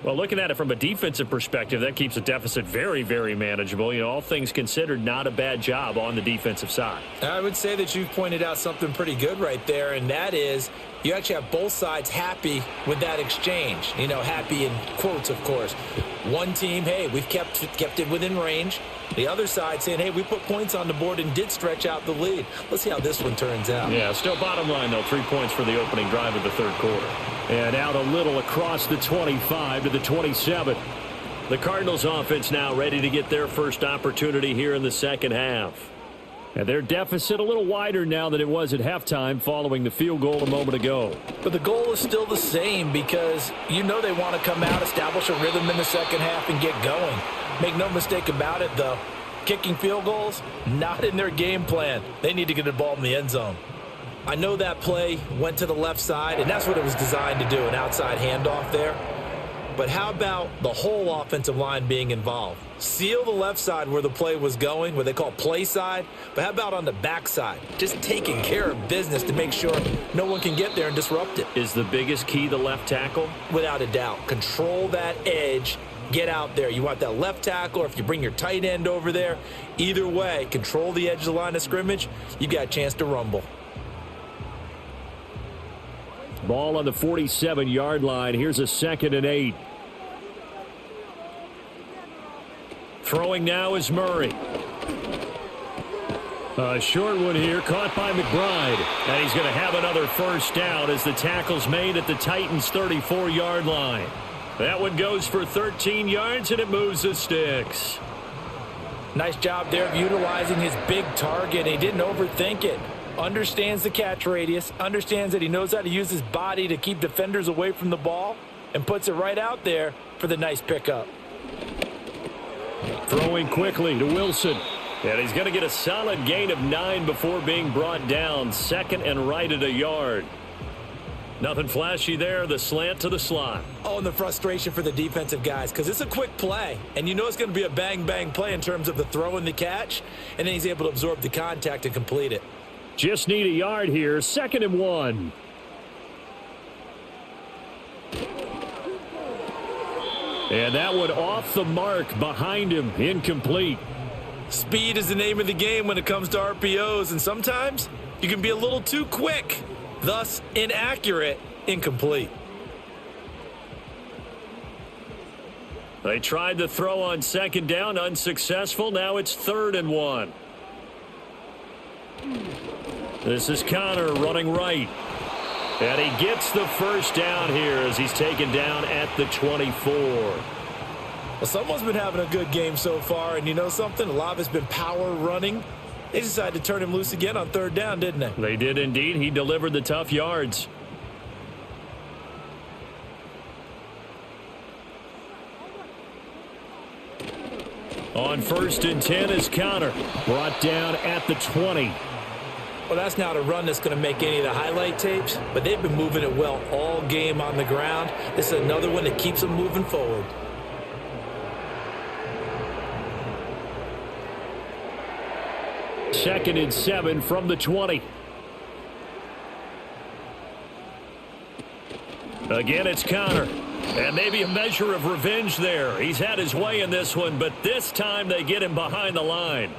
Well, looking at it from a defensive perspective, that keeps the deficit very, very manageable. You know, all things considered, not a bad job on the defensive side. I would say that you've pointed out something pretty good right there, and that is you actually have both sides happy with that exchange. You know, happy in quotes, of course. One team, hey, we've kept it within range. The other side saying, hey, we put points on the board and did stretch out the lead. Let's see how this one turns out. Yeah, still bottom line, though, 3 points for the opening drive of the third quarter. And out a little across the 25 to the 27. The Cardinals offense now ready to get their first opportunity here in the second half. And their deficit a little wider now than it was at halftime following the field goal a moment ago. But the goal is still the same because you know they want to come out, establish a rhythm in the second half, and get going. Make no mistake about it, though. Kicking field goals, not in their game plan. They need to get the ball in the end zone. I know that play went to the left side, and that's what it was designed to do, an outside handoff there. But how about the whole offensive line being involved? Seal the left side where the play was going, what they call play side. But how about on the back side? Just taking care of business to make sure no one can get there and disrupt it. Is the biggest key the left tackle? Without a doubt. Control that edge. Get out there. You want that left tackle, or if you bring your tight end over there, either way, control the edge of the line of scrimmage, you got a chance to rumble. Ball on the 47-yard line. Here's a 2nd and 8. Throwing now is Murray. A short one here, caught by McBride. And he's going to have another first down as the tackle's made at the Titans' 34-yard line. That one goes for 13 yards, and it moves the sticks. Nice job there of utilizing his big target. He didn't overthink it. Understands the catch radius, understands that he knows how to use his body to keep defenders away from the ball, and puts it right out there for the nice pickup. Throwing quickly to Wilson. And he's going to get a solid gain of 9 before being brought down. 2nd and right at a yard. Nothing flashy there. The slant to the slot. Oh, and the frustration for the defensive guys, because it's a quick play, and you know it's going to be a bang-bang play in terms of the throw and the catch, and then he's able to absorb the contact and complete it. Just need a yard here. 2nd and 1. And that one off the mark behind him. Incomplete. Speed is the name of the game when it comes to RPOs, and sometimes you can be a little too quick, thus inaccurate, incomplete. They tried the throw on 2nd down, unsuccessful. Now it's 3rd and 1. This is Connor running right. And he gets the first down here as he's taken down at the 24. Well, someone's been having a good game so far, and you know something? A lot of it's been power running. They decided to turn him loose again on 3rd down, didn't they? They did indeed. He delivered the tough yards. On 1st and 10 is Connor. Brought down at the 20. Well, that's not a run that's going to make any of the highlight tapes, but they've been moving it well all game on the ground. This is another one that keeps them moving forward. Second and 7 from the 20. Again, it's Connor. And maybe a measure of revenge there. He's had his way in this one, but this time they get him behind the line.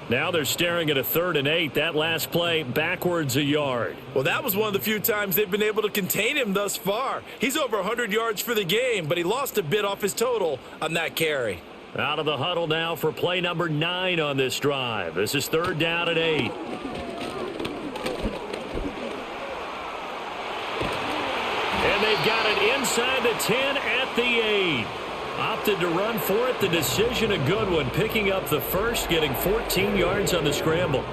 Now they're staring at a 3rd and 8. That last play backwards a yard. Well, that was one of the few times they've been able to contain him thus far. He's over 100 yards for the game, but he lost a bit off his total on that carry. Out of the huddle now for play number 9 on this drive. This is 3rd down and 8. inside the 10 at the 8. Opted to run for it. The decision a good one. Picking up the first, getting 14 yards on the scramble.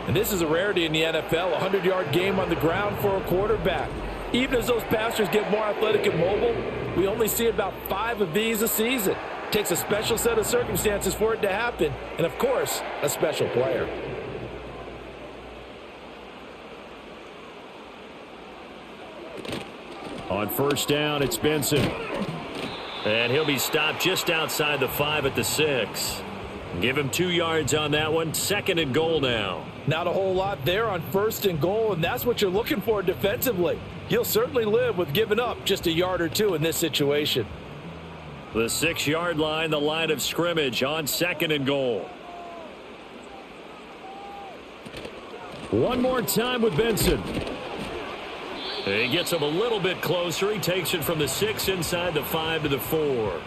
And this is a rarity in the NFL, a 100-yard game on the ground for a quarterback. Even as those passers get more athletic and mobile, we only see about 5 of these a season. It takes a special set of circumstances for it to happen, and of course, a special player. On first down, it's Benson. And he'll be stopped just outside the 5 at the 6. Give him 2 yards on that one. 2nd and goal now. Not a whole lot there on 1st and goal, and that's what you're looking for defensively. You'll certainly live with giving up just a yard or 2 in this situation. The 6-yard line, the line of scrimmage on 2nd and goal. One more time with Benson. He gets him a little bit closer. He takes it from the 6 inside the 5 to the 4.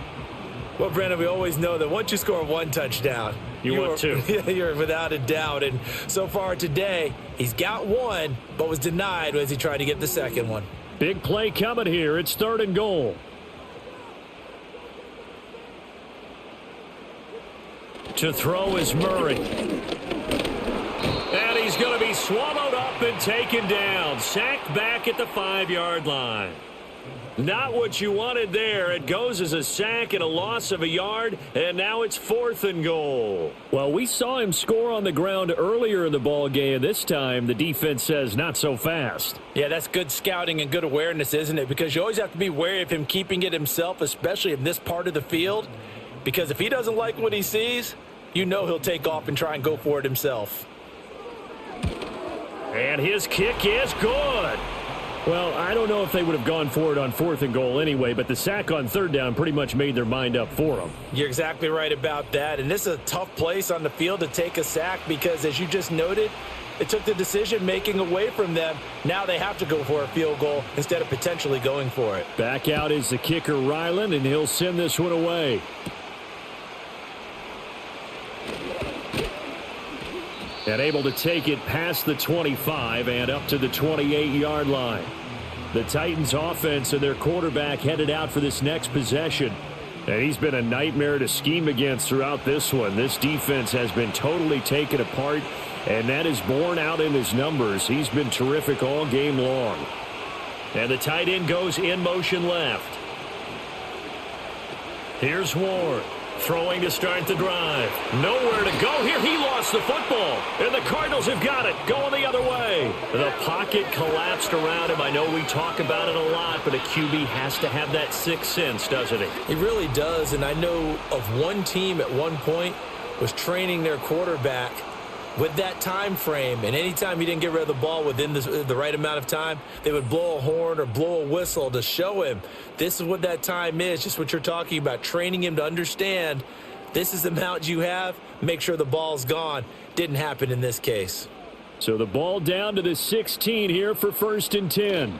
Well, Brandon, we always know that once you score 1 touchdown, you're 2. You're without a doubt. And so far today, he's got 1, but was denied as he tried to get the 2nd one. Big play coming here. It's 3rd and goal. To throw is Murray. And he's going to be swallowed up and taken down. Sacked back at the 5-yard line. Not what you wanted there. It goes as a sack and a loss of a yard, and now it's 4th and goal. Well, we saw him score on the ground earlier in the ball game. This time, the defense says not so fast. Yeah, that's good scouting and good awareness, isn't it? Because you always have to be wary of him keeping it himself, especially in this part of the field. Because if he doesn't like what he sees, you know he'll take off and try and go for it himself. And his kick is good. Well, I don't know if they would have gone for it on 4th and goal anyway, but the sack on 3rd down pretty much made their mind up for them. You're exactly right about that. And this is a tough place on the field to take a sack because, as you just noted, it took the decision-making away from them. Now they have to go for a field goal instead of potentially going for it. Back out is the kicker, Ryland, and he'll send this one away. And able to take it past the 25 and up to the 28-yard line. The Titans offense and their quarterback headed out for this next possession. And he's been a nightmare to scheme against throughout this one. This defense has been totally taken apart, and that is borne out in his numbers. He's been terrific all game long. And the tight end goes in motion left. Here's Ward. Throwing to start the drive. Nowhere to go here. He lost the football. And the Cardinals have got it. Going the other way. The pocket collapsed around him. I know we talk about it a lot, but a QB has to have that sixth sense, doesn't he? He really does. And I know of one team at one point was training their quarterback with that time frame, and anytime he didn't get rid of the ball within the right amount of time, they would blow a horn or blow a whistle to show him this is what that time is, just what you're talking about, training him to understand this is the amount you have, make sure the ball's gone. Didn't happen in this case. So the ball down to the 16 here for 1st and 10.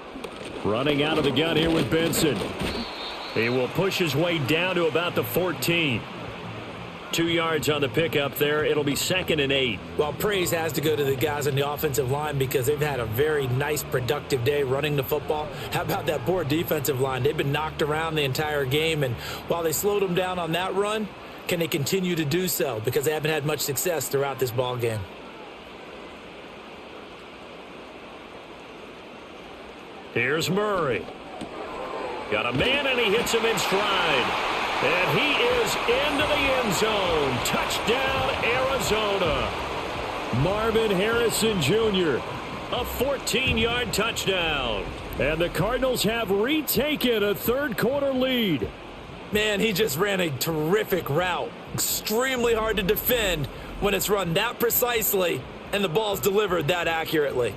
Running out of the gun here with Benson. He will push his way down to about the 14. 2 yards on the pickup there. It'll be 2nd and 8. Well, praise has to go to the guys on the offensive line because they've had a very nice, productive day running the football. How about that poor defensive line? They've been knocked around the entire game, and while they slowed them down on that run, can they continue to do so? Because they haven't had much success throughout this ball game. Here's Murray. Got a man, and he hits him in stride. And he is into the end zone. Touchdown, Arizona. Marvin Harrison Jr., a 14-yard touchdown. And the Cardinals have retaken a third-quarter lead. Man, he just ran a terrific route. Extremely hard to defend when it's run that precisely and the ball's delivered that accurately.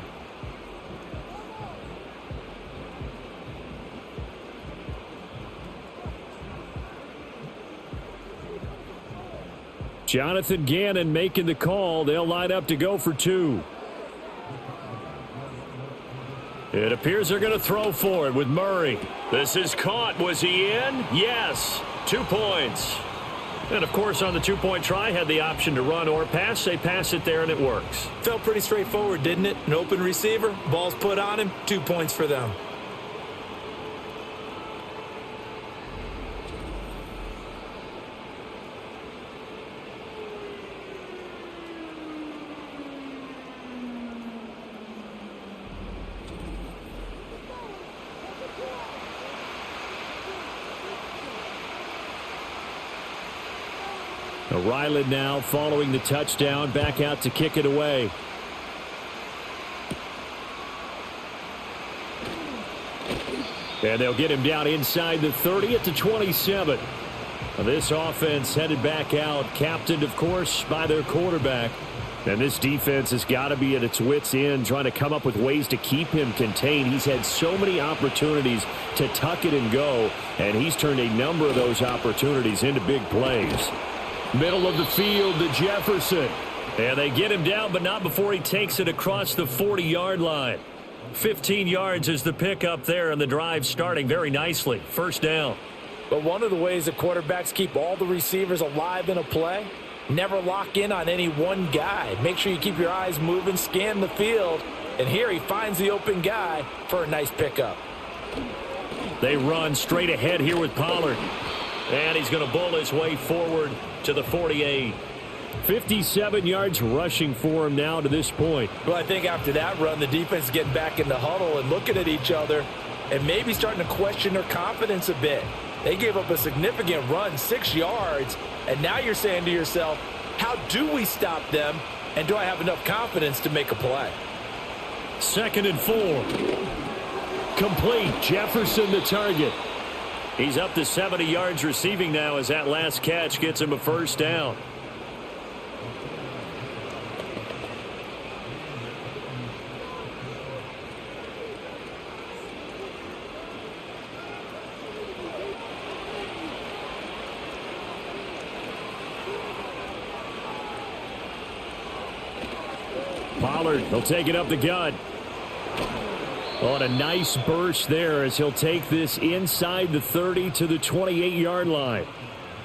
Jonathan Gannon making the call. They'll line up to go for 2. It appears they're going to throw for it with Murray. This is caught. Was he in? Yes. 2 points. And, of course, on the 2-point try, had the option to run or pass. They pass it there, and it works. Felt pretty straightforward, didn't it? An open receiver, ball's put on him, 2 points for them. Ryland now following the touchdown, back out to kick it away. And they'll get him down inside the 30 at the 27. This offense headed back out, captained, of course, by their quarterback. And this defense has got to be at its wits' end, trying to come up with ways to keep him contained. He's had so many opportunities to tuck it and go, and he's turned a number of those opportunities into big plays. Middle of the field to Jefferson. And they get him down, but not before he takes it across the 40-yard line. 15 yards is the pickup there, and the drive starting very nicely. First down. But one of the ways that quarterbacks keep all the receivers alive in a play, never lock in on any one guy. Make sure you keep your eyes moving, scan the field, and here he finds the open guy for a nice pickup. They run straight ahead here with Pollard. And he's going to bowl his way forward to the 48. 57 yards rushing for him now to this point. Well, I think after that run, the defense is getting back in the huddle and looking at each other and maybe starting to question their confidence a bit. They gave up a significant run, 6 yards, and now you're saying to yourself, how do we stop them, and do I have enough confidence to make a play? 2nd and 4. Complete. Jefferson the target. He's up to 70 yards receiving now as that last catch gets him a first down. Pollard, he'll take it up the gut. On a nice burst there as he'll take this inside the 30 to the 28-yard line.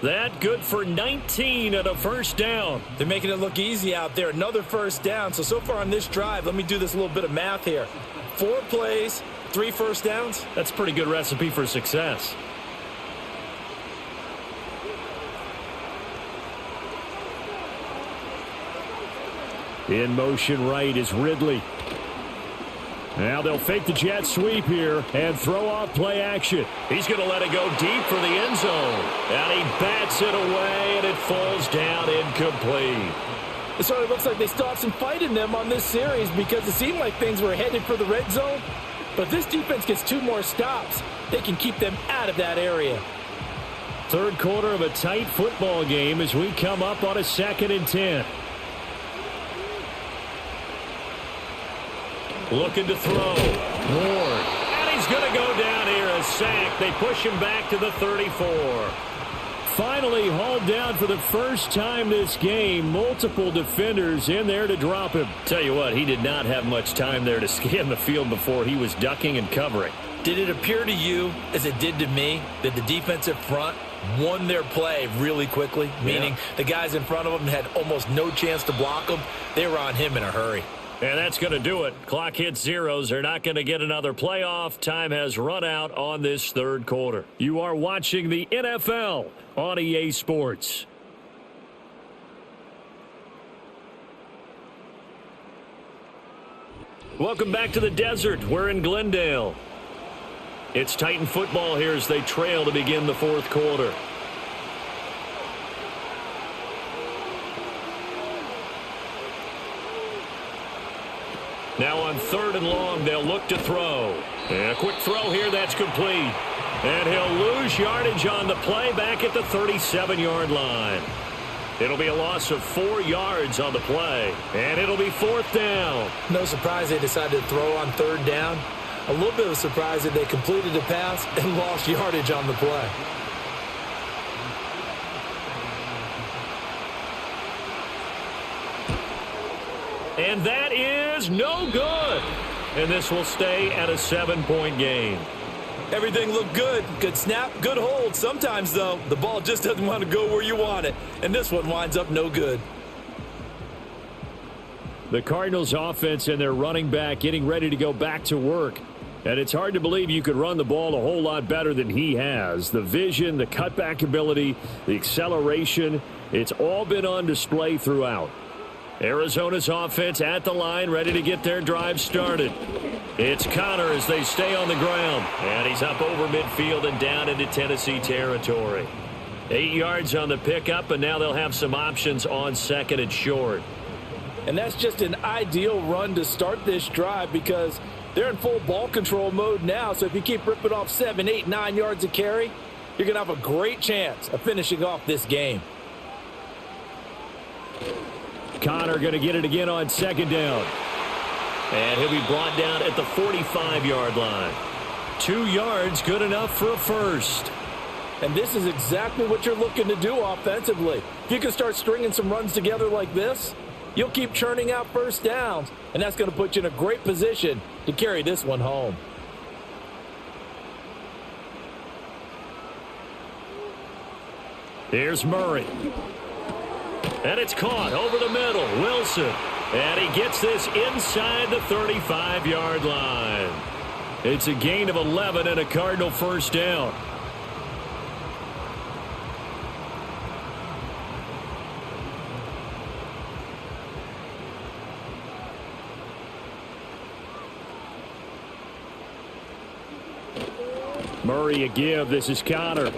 That good for 19 and a first down. They're making it look easy out there. Another first down. So far on this drive, let me do this little bit of math here. 4 plays, 3 first downs. That's a pretty good recipe for success. In motion right is Ridley. Now they'll fake the jet sweep here and throw off play action. He's going to let it go deep for the end zone. And he bats it away, and it falls down incomplete. It sort of looks like they still have some fight in them on this series because it seemed like things were headed for the red zone. But if this defense gets 2 more stops, they can keep them out of that area. Third quarter of a tight football game as we come up on a 2nd and 10. Looking to throw. Ward. And he's going to go down here, a sack. They push him back to the 34. Finally hauled down for the first time this game. Multiple defenders in there to drop him. Tell you what, he did not have much time there to scan the field before he was ducking and covering. Did it appear to you, as it did to me, that the defensive front won their play really quickly? Meaning the guys in front of them had almost no chance to block him. They were on him in a hurry. And that's going to do it. Clock hits zeros. They're not going to get another playoff. Time has run out on this third quarter. You are watching the NFL on EA Sports. Welcome back to the desert. We're in Glendale. It's Titan football here as they trail to begin the fourth quarter. Now on 3rd and long, they'll look to throw. And a quick throw here, that's complete. And he'll lose yardage on the play back at the 37-yard line. It'll be a loss of 4 yards on the play. And it'll be 4th down. No surprise they decided to throw on 3rd down. A little bit of a surprise that they completed the pass and lost yardage on the play. And that is no good. And this will stay at a 7-point game. Everything looked good. Good snap, good hold. Sometimes, though, the ball just doesn't want to go where you want it. And this one winds up no good. The Cardinals offense and their running back getting ready to go back to work. And it's hard to believe you could run the ball a whole lot better than he has. The vision, the cutback ability, the acceleration, it's all been on display throughout. Arizona's offense at the line, ready to get their drive started. It's Connor as they stay on the ground. And he's up over midfield and down into Tennessee territory. 8 yards on the pickup, and now they'll have some options on 2nd and short. And that's just an ideal run to start this drive because they're in full ball control mode now. So if you keep ripping off 7, 8, 9 yards of carry, you're going to have a great chance of finishing off this game. Connor going to get it again on 2nd down. And he'll be brought down at the 45-yard line. 2 yards, good enough for a first. And this is exactly what you're looking to do offensively. If you can start stringing some runs together like this, you'll keep churning out first downs, and that's going to put you in a great position to carry this one home. Here's Murray. And it's caught over the middle. Wilson. And he gets this inside the 35-yard line. It's a gain of 11 and a Cardinal first down. Murray a give. This is Connor.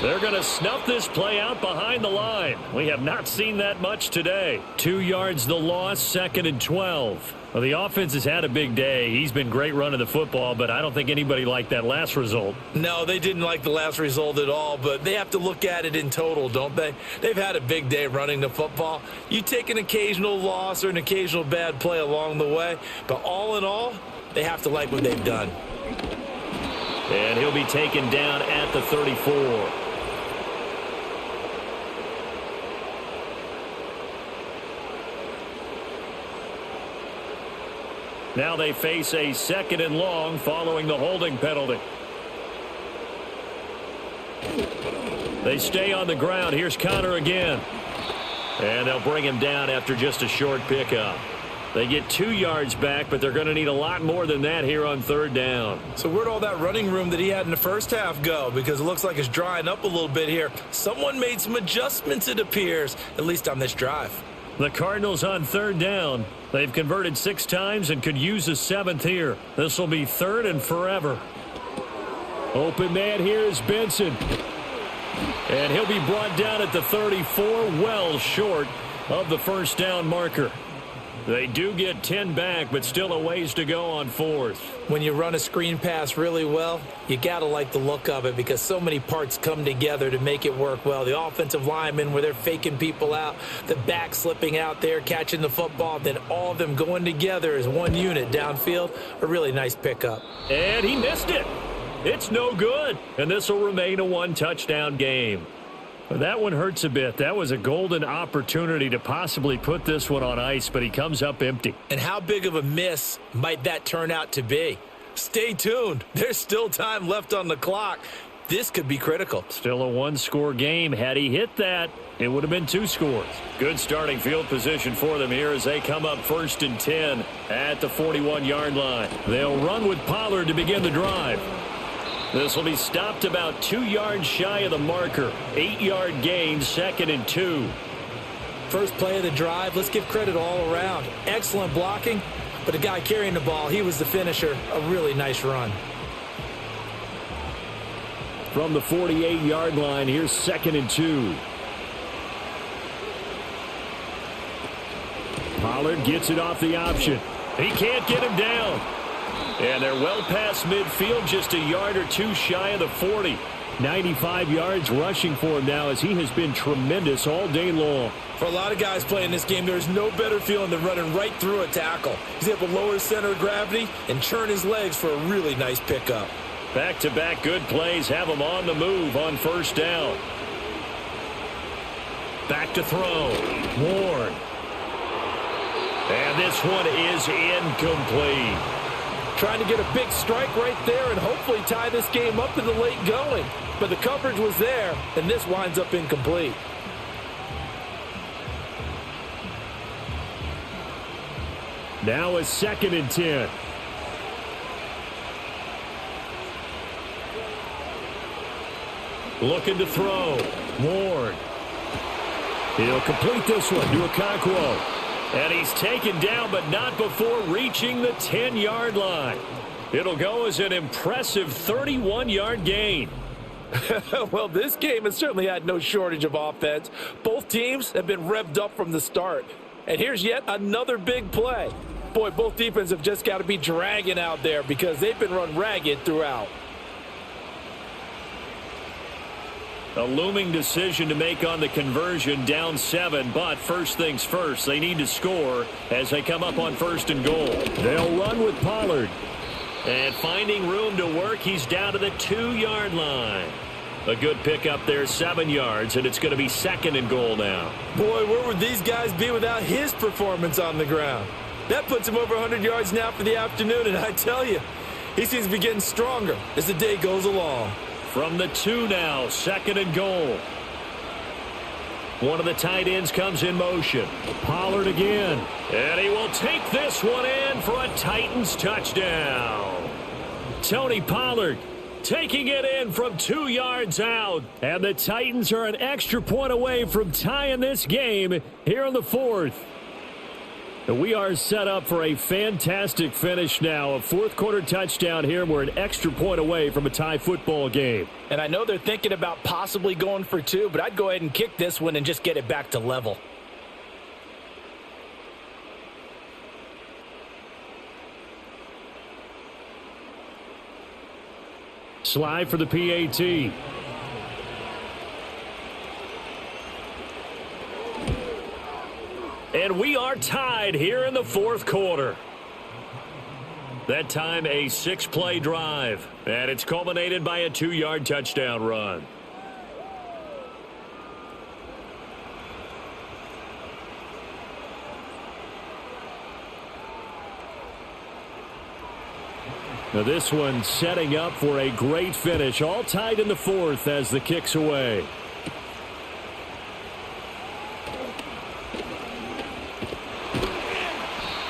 They're going to snuff this play out behind the line. We have not seen that much today. 2 yards the loss, 2nd and 12. Well, the offense has had a big day. He's been great running the football, but I don't think anybody liked that last result. No, they didn't like the last result at all, but they have to look at it in total, don't they? They've had a big day running the football. You take an occasional loss or an occasional bad play along the way, but all in all, they have to like what they've done. And he'll be taken down at the 34. Now they face a 2nd and long following the holding penalty. They stay on the ground. Here's Connor again. And they'll bring him down after just a short pickup. They get 2 yards back, but they're going to need a lot more than that here on 3rd down. So where'd all that running room that he had in the first half go? Because it looks like it's drying up a little bit here. Someone made some adjustments, it appears, at least on this drive. The Cardinals on 3rd down. They've converted 6 times and could use a 7th here. This will be 3rd and forever. Open man here is Benson. And he'll be brought down at the 34, well short of the first down marker. They do get 10 back, but still a ways to go on 4th. When you run a screen pass really well, you got to like the look of it because so many parts come together to make it work well. The offensive linemen where they're faking people out, the back slipping out there, catching the football, then all of them going together as one unit downfield. A really nice pickup. And he missed it. It's no good. And this will remain a 1-touchdown game. That one hurts a bit. That was a golden opportunity to possibly put this one on ice, but he comes up empty. And how big of a miss might that turn out to be? Stay tuned. There's still time left on the clock. This could be critical. Still a 1-score game. Had he hit that, it would have been 2 scores. Good starting field position for them here as they come up 1st and 10 at the 41-yard line. They'll run with Pollard to begin the drive. This will be stopped about 2 yards shy of the marker. 8-yard gain, 2nd and 2. First play of the drive, let's give credit all around. Excellent blocking, but the guy carrying the ball, he was the finisher. A really nice run. From the 48-yard line, here's 2nd and 2. Pollard gets it off the option. He can't get him down. And they're well past midfield, just a yard or 2 shy of the 40. 95 yards rushing for him now as he has been tremendous all day long. For a lot of guys playing this game, there's no better feeling than running right through a tackle. He's able to lower his center of gravity and churn his legs for a really nice pickup. Back-to-back good plays have him on the move on 1st down. Back to throw. Ward. And this one is incomplete. Trying to get a big strike right there and hopefully tie this game up in the late going. But the coverage was there, and this winds up incomplete. Now a 2nd and 10. Looking to throw. Ward. He'll complete this one to Okonkwo. And he's taken down, but not before reaching the 10-yard line. It'll go as an impressive 31-yard gain. Well, this game has certainly had no shortage of offense. Both teams have been revved up from the start. And here's yet another big play. Boy, both defenses have just got to be dragging out there because they've been run ragged throughout. A looming decision to make on the conversion, down 7, but first things first, they need to score as they come up on 1st and goal. They'll run with Pollard. And finding room to work, he's down to the 2-yard line. A good pickup there, 7 yards, and it's going to be 2nd and goal now. Boy, where would these guys be without his performance on the ground? That puts him over 100 yards now for the afternoon, and I tell you, he seems to be getting stronger as the day goes along. From the 2 now, 2nd and goal. One of the tight ends comes in motion. Pollard again. And he will take this one in for a Titans touchdown. Tony Pollard taking it in from 2 yards out. And the Titans are an extra point away from tying this game here in the 4th. And we are set up for a fantastic finish now. A 4th quarter touchdown here. We're an extra point away from a tie football game. And I know they're thinking about possibly going for 2, but I'd go ahead and kick this one and just get it back to level. Slide for the PAT. And we are tied here in the 4th quarter. That time a 6-play drive. And it's culminated by a 2-yard touchdown run. Now this one setting up for a great finish. All tied in the 4th as the kick's away.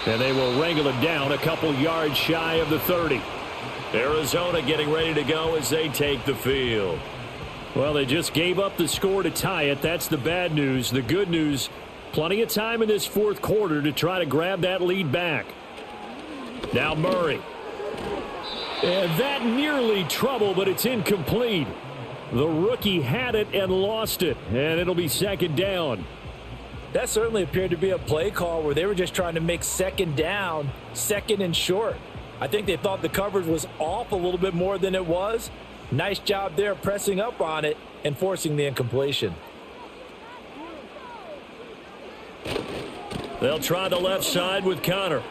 And they will wrangle it down a couple yards shy of the 30. Arizona getting ready to go as they take the field. Well, they just gave up the score to tie it. That's the bad news. The good news, plenty of time in this 4th quarter to try to grab that lead back. Now Murray. And that nearly trouble, but it's incomplete. The rookie had it and lost it, and it'll be 2nd down. That certainly appeared to be a play call where they were just trying to make 2nd down, 2nd and short. I think they thought the coverage was off a little bit more than it was. Nice job there pressing up on it and forcing the incompletion. They'll try the left side with Connor.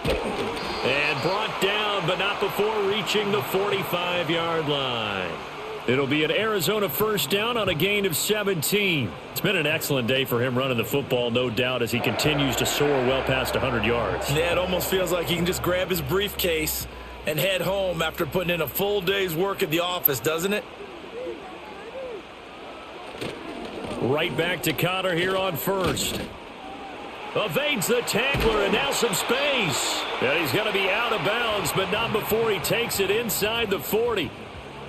And brought down, but not before reaching the 45-yard line. It'll be an Arizona 1st down on a gain of 17. It's been an excellent day for him running the football, no doubt, as he continues to soar well past 100 yards. Yeah, it almost feels like he can just grab his briefcase and head home after putting in a full day's work at the office, doesn't it? Right back to Connor here on 1st. Evades the tackler, and now some space. And he's going to be out of bounds, but not before he takes it inside the 40.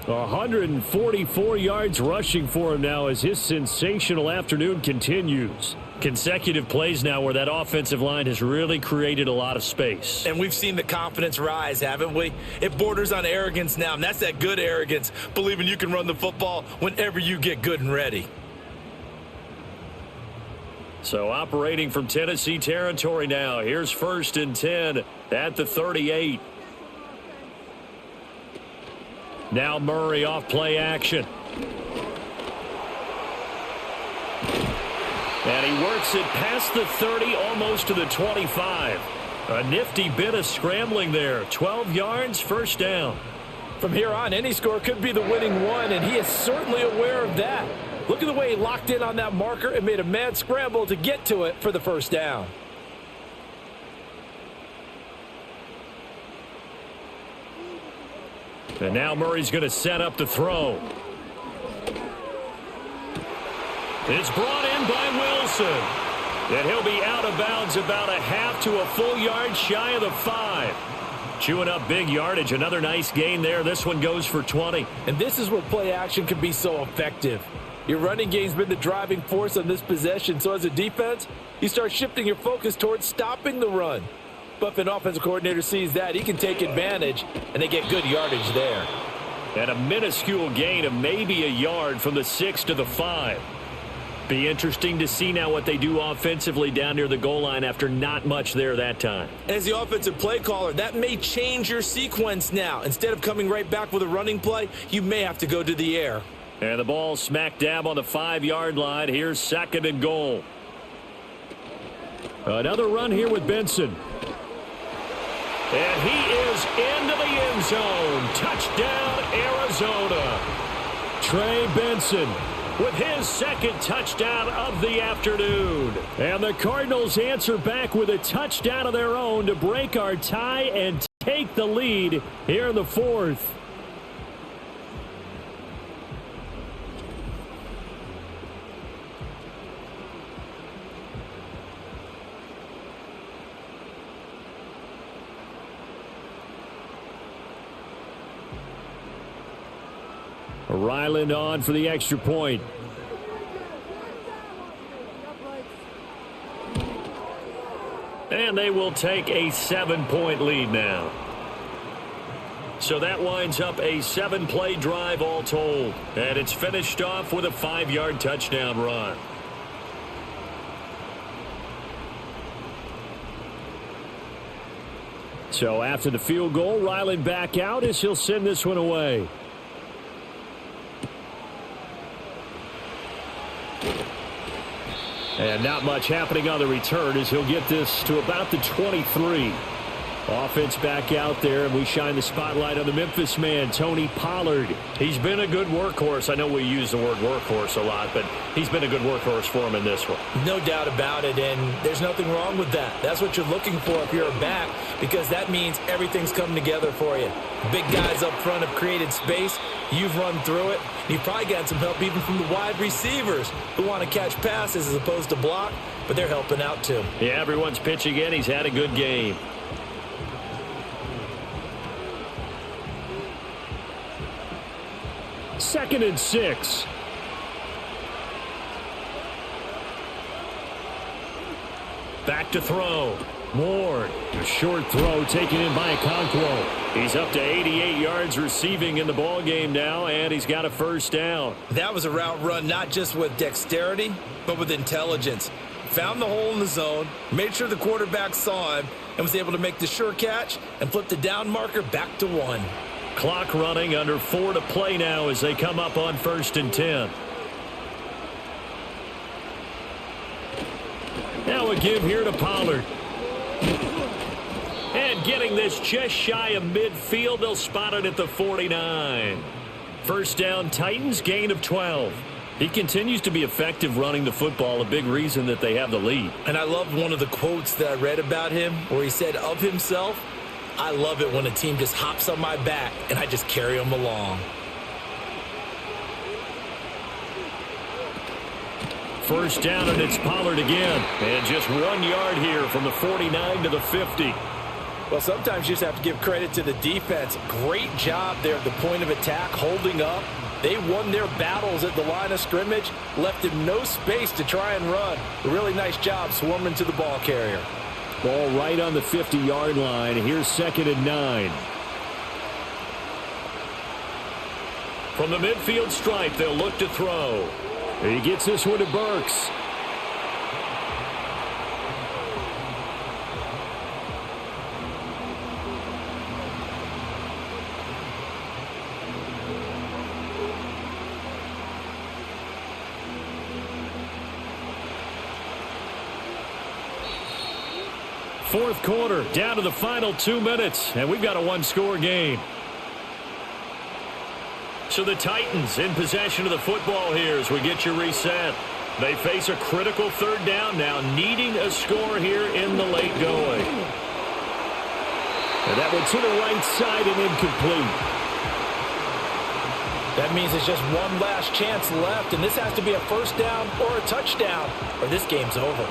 144 yards rushing for him now as his sensational afternoon continues. Consecutive plays now where that offensive line has really created a lot of space. And we've seen the confidence rise, haven't we? It borders on arrogance now, and that's that good arrogance, believing you can run the football whenever you get good and ready. So operating from Tennessee territory now. Here's 1st and 10 at the 38. Now Murray off play action. And he works it past the 30, almost to the 25. A nifty bit of scrambling there. 12 yards, 1st down. From here on, any score could be the winning one, and he is certainly aware of that. Look at the way he locked in on that marker and made a mad scramble to get to it for the 1st down. And now Murray's going to set up the throw. It's brought in by Wilson. And he'll be out of bounds about a half to a full yard shy of the 5. Chewing up big yardage. Another nice gain there. This one goes for 20. And this is where play action can be so effective. Your running game's been the driving force on this possession. So as a defense, you start shifting your focus towards stopping the run. But if an offensive coordinator sees that, he can take advantage, and they get good yardage there. And a minuscule gain of maybe a yard from the 6 to the 5. Be interesting to see now what they do offensively down near the goal line after not much there that time. As the offensive play caller, that may change your sequence now. Instead of coming right back with a running play, you may have to go to the air. And the ball smack dab on the 5-yard line. Here's 2nd and goal. Another run here with Benson. And he is into the end zone. Touchdown, Arizona. Trey Benson with his 2nd touchdown of the afternoon. And the Cardinals answer back with a touchdown of their own to break our tie and take the lead here in the 4th. Ryland on for the extra point. And they will take a 7-point lead now. So that winds up a 7-play drive all told. And it's finished off with a 5-yard touchdown run. So after the field goal, Ryland back out as he'll send this one away. And not much happening on the return as he'll get this to about the 23. Offense back out there, and we shine the spotlight on the Memphis man, Tony Pollard. He's been a good workhorse. I know we use the word workhorse a lot, but he's been a good workhorse for him in this one. No doubt about it, and there's nothing wrong with that. That's what you're looking for if you're a back, because that means everything's coming together for you. Big guys up front have created space. You've run through it. You've probably gotten some help even from the wide receivers who want to catch passes as opposed to block, but they're helping out too. Yeah, everyone's pitching in. He's had a good game. Second and 6. Back to throw. Ward. A short throw taken in by Okonkwo. He's up to 88 yards receiving in the ball game now, and he's got a 1st down. That was a route run not just with dexterity, but with intelligence. Found the hole in the zone, made sure the quarterback saw him, and was able to make the sure catch and flip the down marker back to 1. Clock running, under 4 to play now as they come up on 1st and 10. Now a give here to Pollard. And getting this just shy of midfield, they'll spot it at the 49. 1st down, Titans, gain of 12. He continues to be effective running the football, a big reason that they have the lead. And I loved one of the quotes that I read about him where he said of himself, "I love it when a team just hops on my back and I just carry them along." 1st down, and it's Pollard again. And just 1 yard here from the 49 to the 50. Well, sometimes you just have to give credit to the defense. Great job there at the point of attack, holding up. They won their battles at the line of scrimmage, left him no space to try and run. A really nice job swarming to the ball carrier. Ball right on the 50-yard line. Here's 2nd and 9. From the midfield stripe, they'll look to throw. He gets this one to Burks. Fourth quarter, down to the final 2 minutes, and we've got a one-score game. So the Titans in possession of the football here as we get you reset. They face a critical 3rd down now, needing a score here in the late going. And that one to the right side and incomplete. That means it's just one last chance left, and this has to be a 1st down or a touchdown, or this game's over.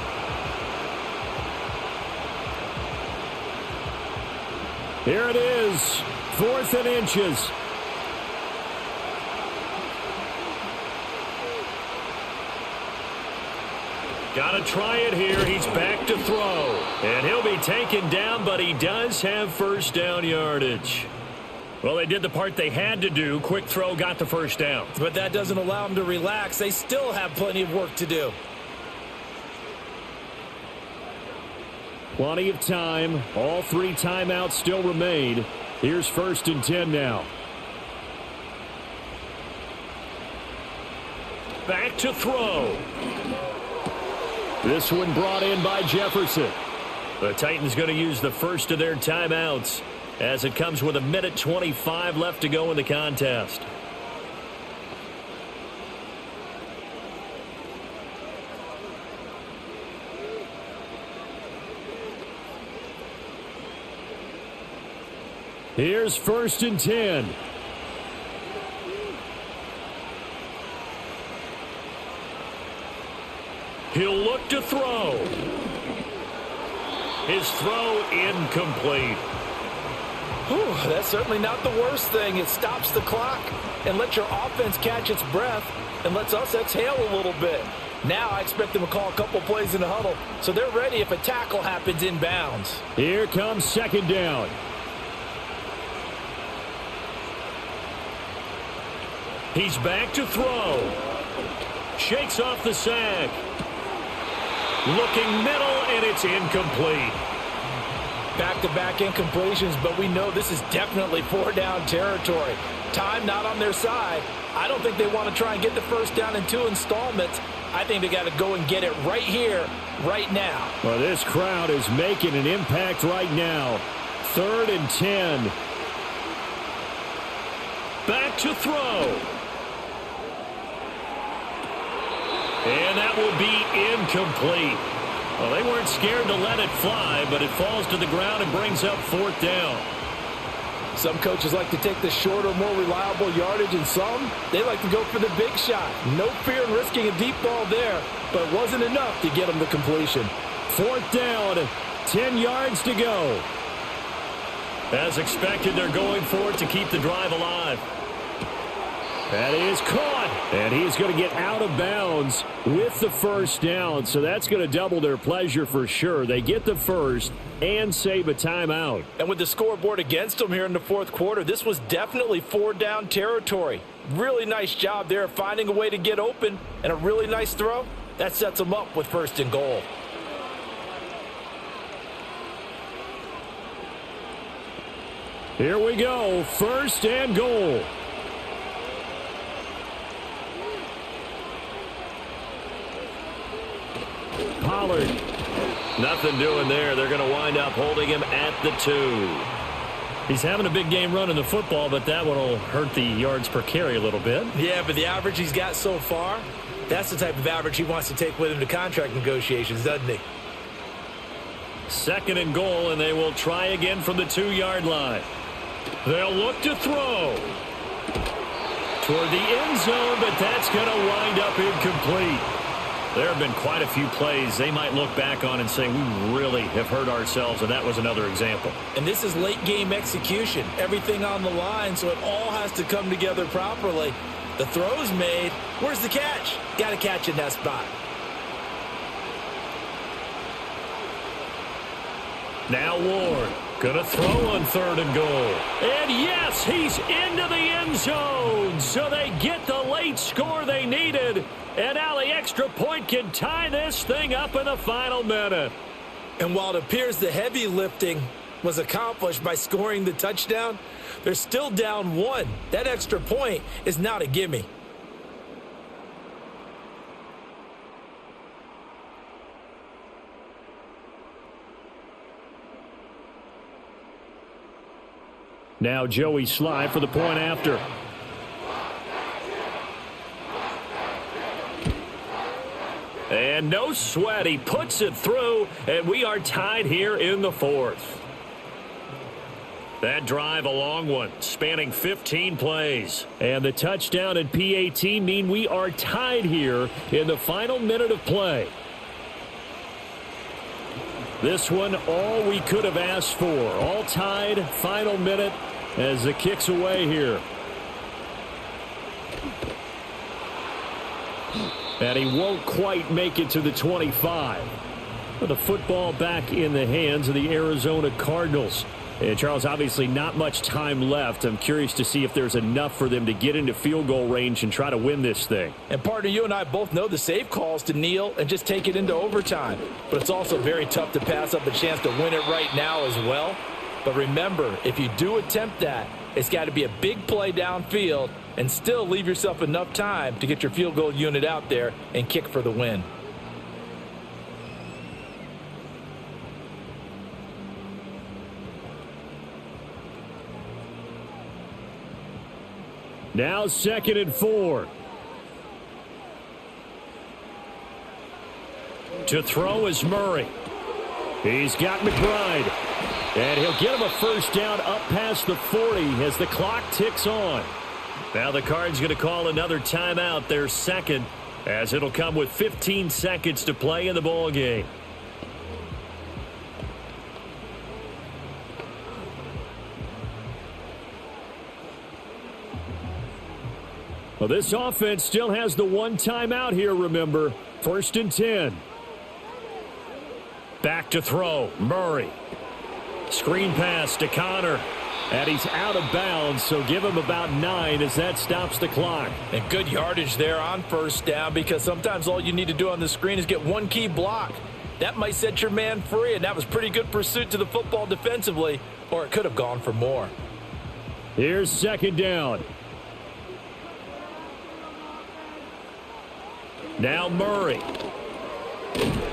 Here it is, 4th and inches. Got to try it here. He's back to throw. And he'll be taken down, but he does have 1st down yardage. Well, they did the part they had to do. Quick throw, got the first down. But that doesn't allow them to relax. They still have plenty of work to do. Plenty of time. All 3 timeouts still remain. Here's 1st and 10 now. Back to throw. This one brought in by Jefferson. The Titans going to use the first of their timeouts as it comes with 1:25 left to go in the contest. Here's 1st and 10. He'll look to throw. His throw incomplete. Whew, that's certainly not the worst thing. It stops the clock and lets your offense catch its breath and lets us exhale a little bit. Now I expect them to call a couple plays in the huddle so they're ready if a tackle happens inbounds. Here comes 2nd down. He's back to throw. Shakes off the sack. Looking middle, and it's incomplete. Back-to-back incompletions, but we know this is definitely 4-down territory. Time not on their side. I don't think they want to try and get the first down in 2 installments. I think they got to go and get it right here, right now. Well, this crowd is making an impact right now. 3rd and 10. Back to throw. And that will be incomplete. Well, they weren't scared to let it fly, but it falls to the ground and brings up 4th down. Some coaches like to take the shorter, more reliable yardage, and some, they like to go for the big shot. No fear in risking a deep ball there, but it wasn't enough to get them to completion. 4th down, 10 yards to go. As expected, they're going for it to keep the drive alive. That is caught, and he's going to get out of bounds with the first down, so that's going to double their pleasure for sure. They get the first and save a timeout. And with the scoreboard against them here in the 4th quarter, this was definitely 4-down territory. Really nice job there finding a way to get open, and a really nice throw. That sets them up with 1st and goal. Here we go, 1st and goal. Pollard. Nothing doing there. They're going to wind up holding him at the 2. He's having a big game running the football, but that one will hurt the yards per carry a little bit. Yeah, but the average he's got so far, that's the type of average he wants to take with him to contract negotiations, doesn't he? 2nd and goal, and they will try again from the 2-yard line. They'll look to throw toward the end zone, but that's going to wind up incomplete. There have been quite a few plays they might look back on and say, we really have hurt ourselves, and that was another example. And this is late-game execution. Everything on the line, so it all has to come together properly. The throw's made. Where's the catch? Got to catch in that spot. Now Ward going to throw on 3rd and goal. And yes, he's into the end zone. So they get the late score they needed. And now the extra point can tie this thing up in the final minute. And while it appears the heavy lifting was accomplished by scoring the touchdown, they're still down 1. That extra point is not a gimme. Now Joey Sly for the point after. And no sweat. He puts it through, and we are tied here in the 4th. That drive, a long one, spanning 15 plays. And the touchdown and PAT mean we are tied here in the final minute of play. This one, all we could have asked for. All tied, final minute as the kick's away here. And he won't quite make it to the 25. But the football back in the hands of the Arizona Cardinals. And Charles, obviously not much time left. I'm curious to see if there's enough for them to get into field goal range and try to win this thing. And partner, you and I both know the safe calls to kneel and just take it into overtime. But it's also very tough to pass up a chance to win it right now as well. But remember, if you do attempt that, it's got to be a big play downfield and still leave yourself enough time to get your field goal unit out there and kick for the win. Now 2nd and 4. To throw is Murray. He's got McBride. And he'll get him a first down up past the 40 as the clock ticks on. Now the Cards going to call another timeout, their second, as it'll come with 15 seconds to play in the ball game. Well, this offense still has the one timeout here, remember. 1st and 10. Back to throw. Murray. Screen pass to Connor. And he's out of bounds, so give him about 9 as that stops the clock. And good yardage there on first down, because sometimes all you need to do on the screen is get one key block. That might set your man free, and that was pretty good pursuit to the football defensively, or it could have gone for more. Here's 2nd down. Now Murray.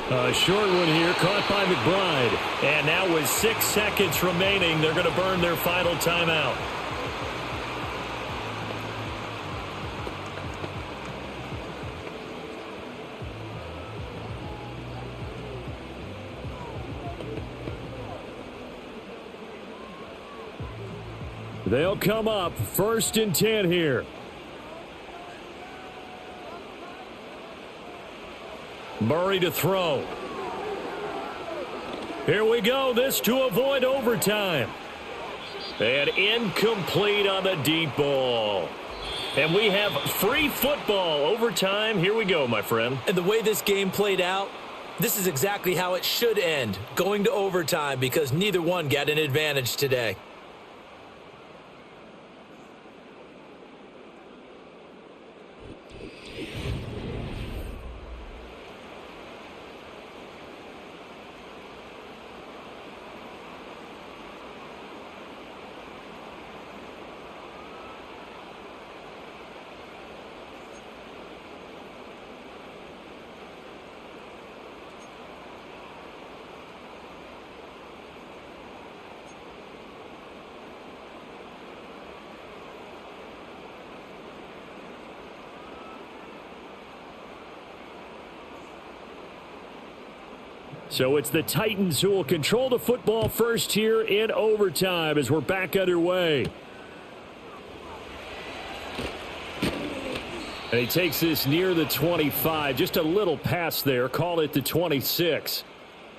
A short one here, caught by McBride. And now with 6 seconds remaining, they're going to burn their final timeout. They'll come up 1st and 10 here. Murray to throw. Here we go. This to avoid overtime. And incomplete on the deep ball. And we have free football. Overtime. Here we go, my friend. And the way this game played out, this is exactly how it should end. Going to overtime, because neither one got an advantage today. So it's the Titans who will control the football first here in overtime as we're back underway. And he takes this near the 25, just a little pass there, call it the 26.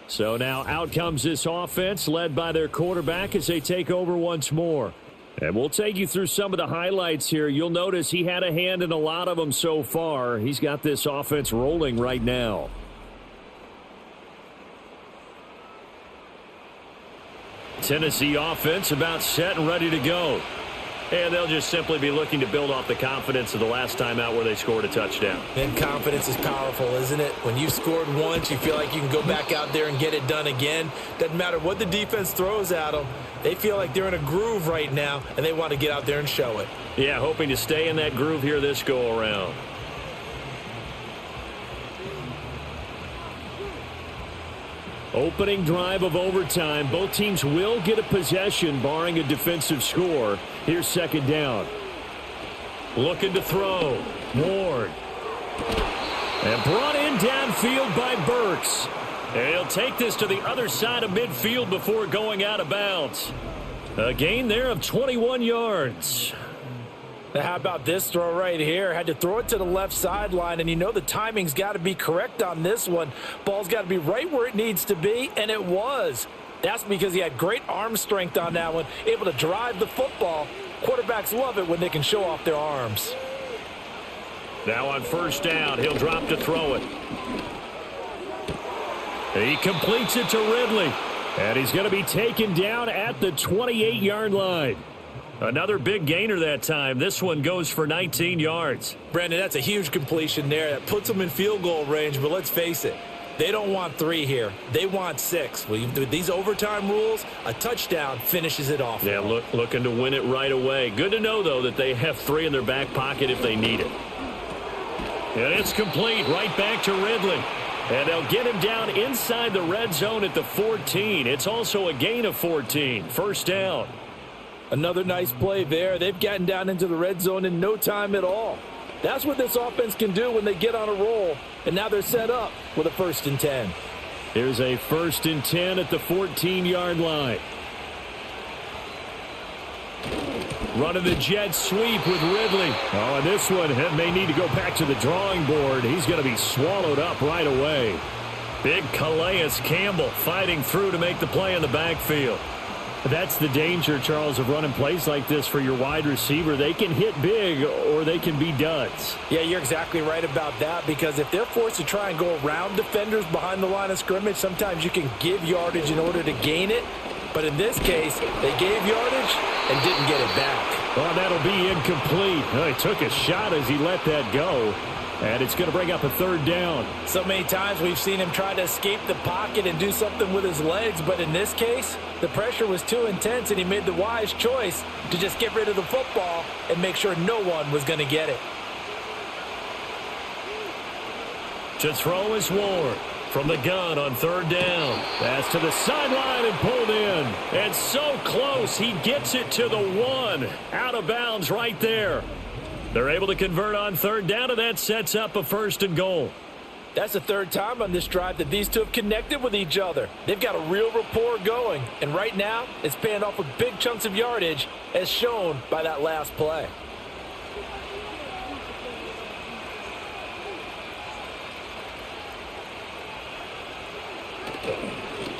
So now out comes this offense led by their quarterback as they take over once more. And we'll take you through some of the highlights here. You'll notice he had a hand in a lot of them so far. He's got this offense rolling right now. Tennessee offense about set and ready to go. And they'll just simply be looking to build off the confidence of the last time out where they scored a touchdown. And confidence is powerful, isn't it? When you've scored once, you feel like you can go back out there and get it done again. Doesn't matter what the defense throws at them. They feel like they're in a groove right now, and they want to get out there and show it. Yeah, hoping to stay in that groove here this go-around. Opening drive of overtime. Both teams will get a possession, barring a defensive score. Here's 2nd down. Looking to throw. Ward. And brought in downfield by Burks. And he'll take this to the other side of midfield before going out of bounds. A gain there of 21 yards. Now, how about this throw right here? Had to throw it to the left sideline, and you know the timing's got to be correct on this one. Ball's got to be right where it needs to be, and it was. That's because he had great arm strength on that one, able to drive the football. Quarterbacks love it when they can show off their arms. Now on 1st down, he'll drop to throw it. He completes it to Ridley. And he's going to be taken down at the 28-yard line. Another big gainer that time. This one goes for 19 yards. Brandon, that's a huge completion there. That puts them in field goal range, but let's face it. They don't want 3 here. They want 6. With these overtime rules, a touchdown finishes it off. Yeah, looking to win it right away. Good to know, though, that they have 3 in their back pocket if they need it. And it's complete right back to Ridley. And they'll get him down inside the red zone at the 14. It's also a gain of 14. First down. Another nice play there. They've gotten down into the red zone in no time at all. That's what this offense can do when they get on a roll. And now they're set up with a 1st and 10. Here's a 1st and 10 at the 14-yard line. Running the jet sweep with Ridley. Oh, and this one may need to go back to the drawing board. He's going to be swallowed up right away. Big Calais Campbell fighting through to make the play in the backfield. That's the danger, Charles, of running plays like this for your wide receiver. They can hit big or they can be duds. Yeah, you're exactly right about that, because if they're forced to try and go around defenders behind the line of scrimmage, sometimes you can give yardage in order to gain it. But in this case, they gave yardage and didn't get it back. Well, that'll be incomplete. Well, he took a shot as he let that go. And it's going to bring up a 3rd down. So many times we've seen him try to escape the pocket and do something with his legs. But in this case, the pressure was too intense, and he made the wise choice to just get rid of the football and make sure no one was going to get it. To throw is Ward. From the gun on 3rd down. Pass to the sideline and pulled in. And so close, he gets it to the 1. Out of bounds right there. They're able to convert on 3rd down, and that sets up a 1st and goal. That's the 3rd time on this drive that these two have connected with each other. They've got a real rapport going. And right now, it's paying off with big chunks of yardage, as shown by that last play.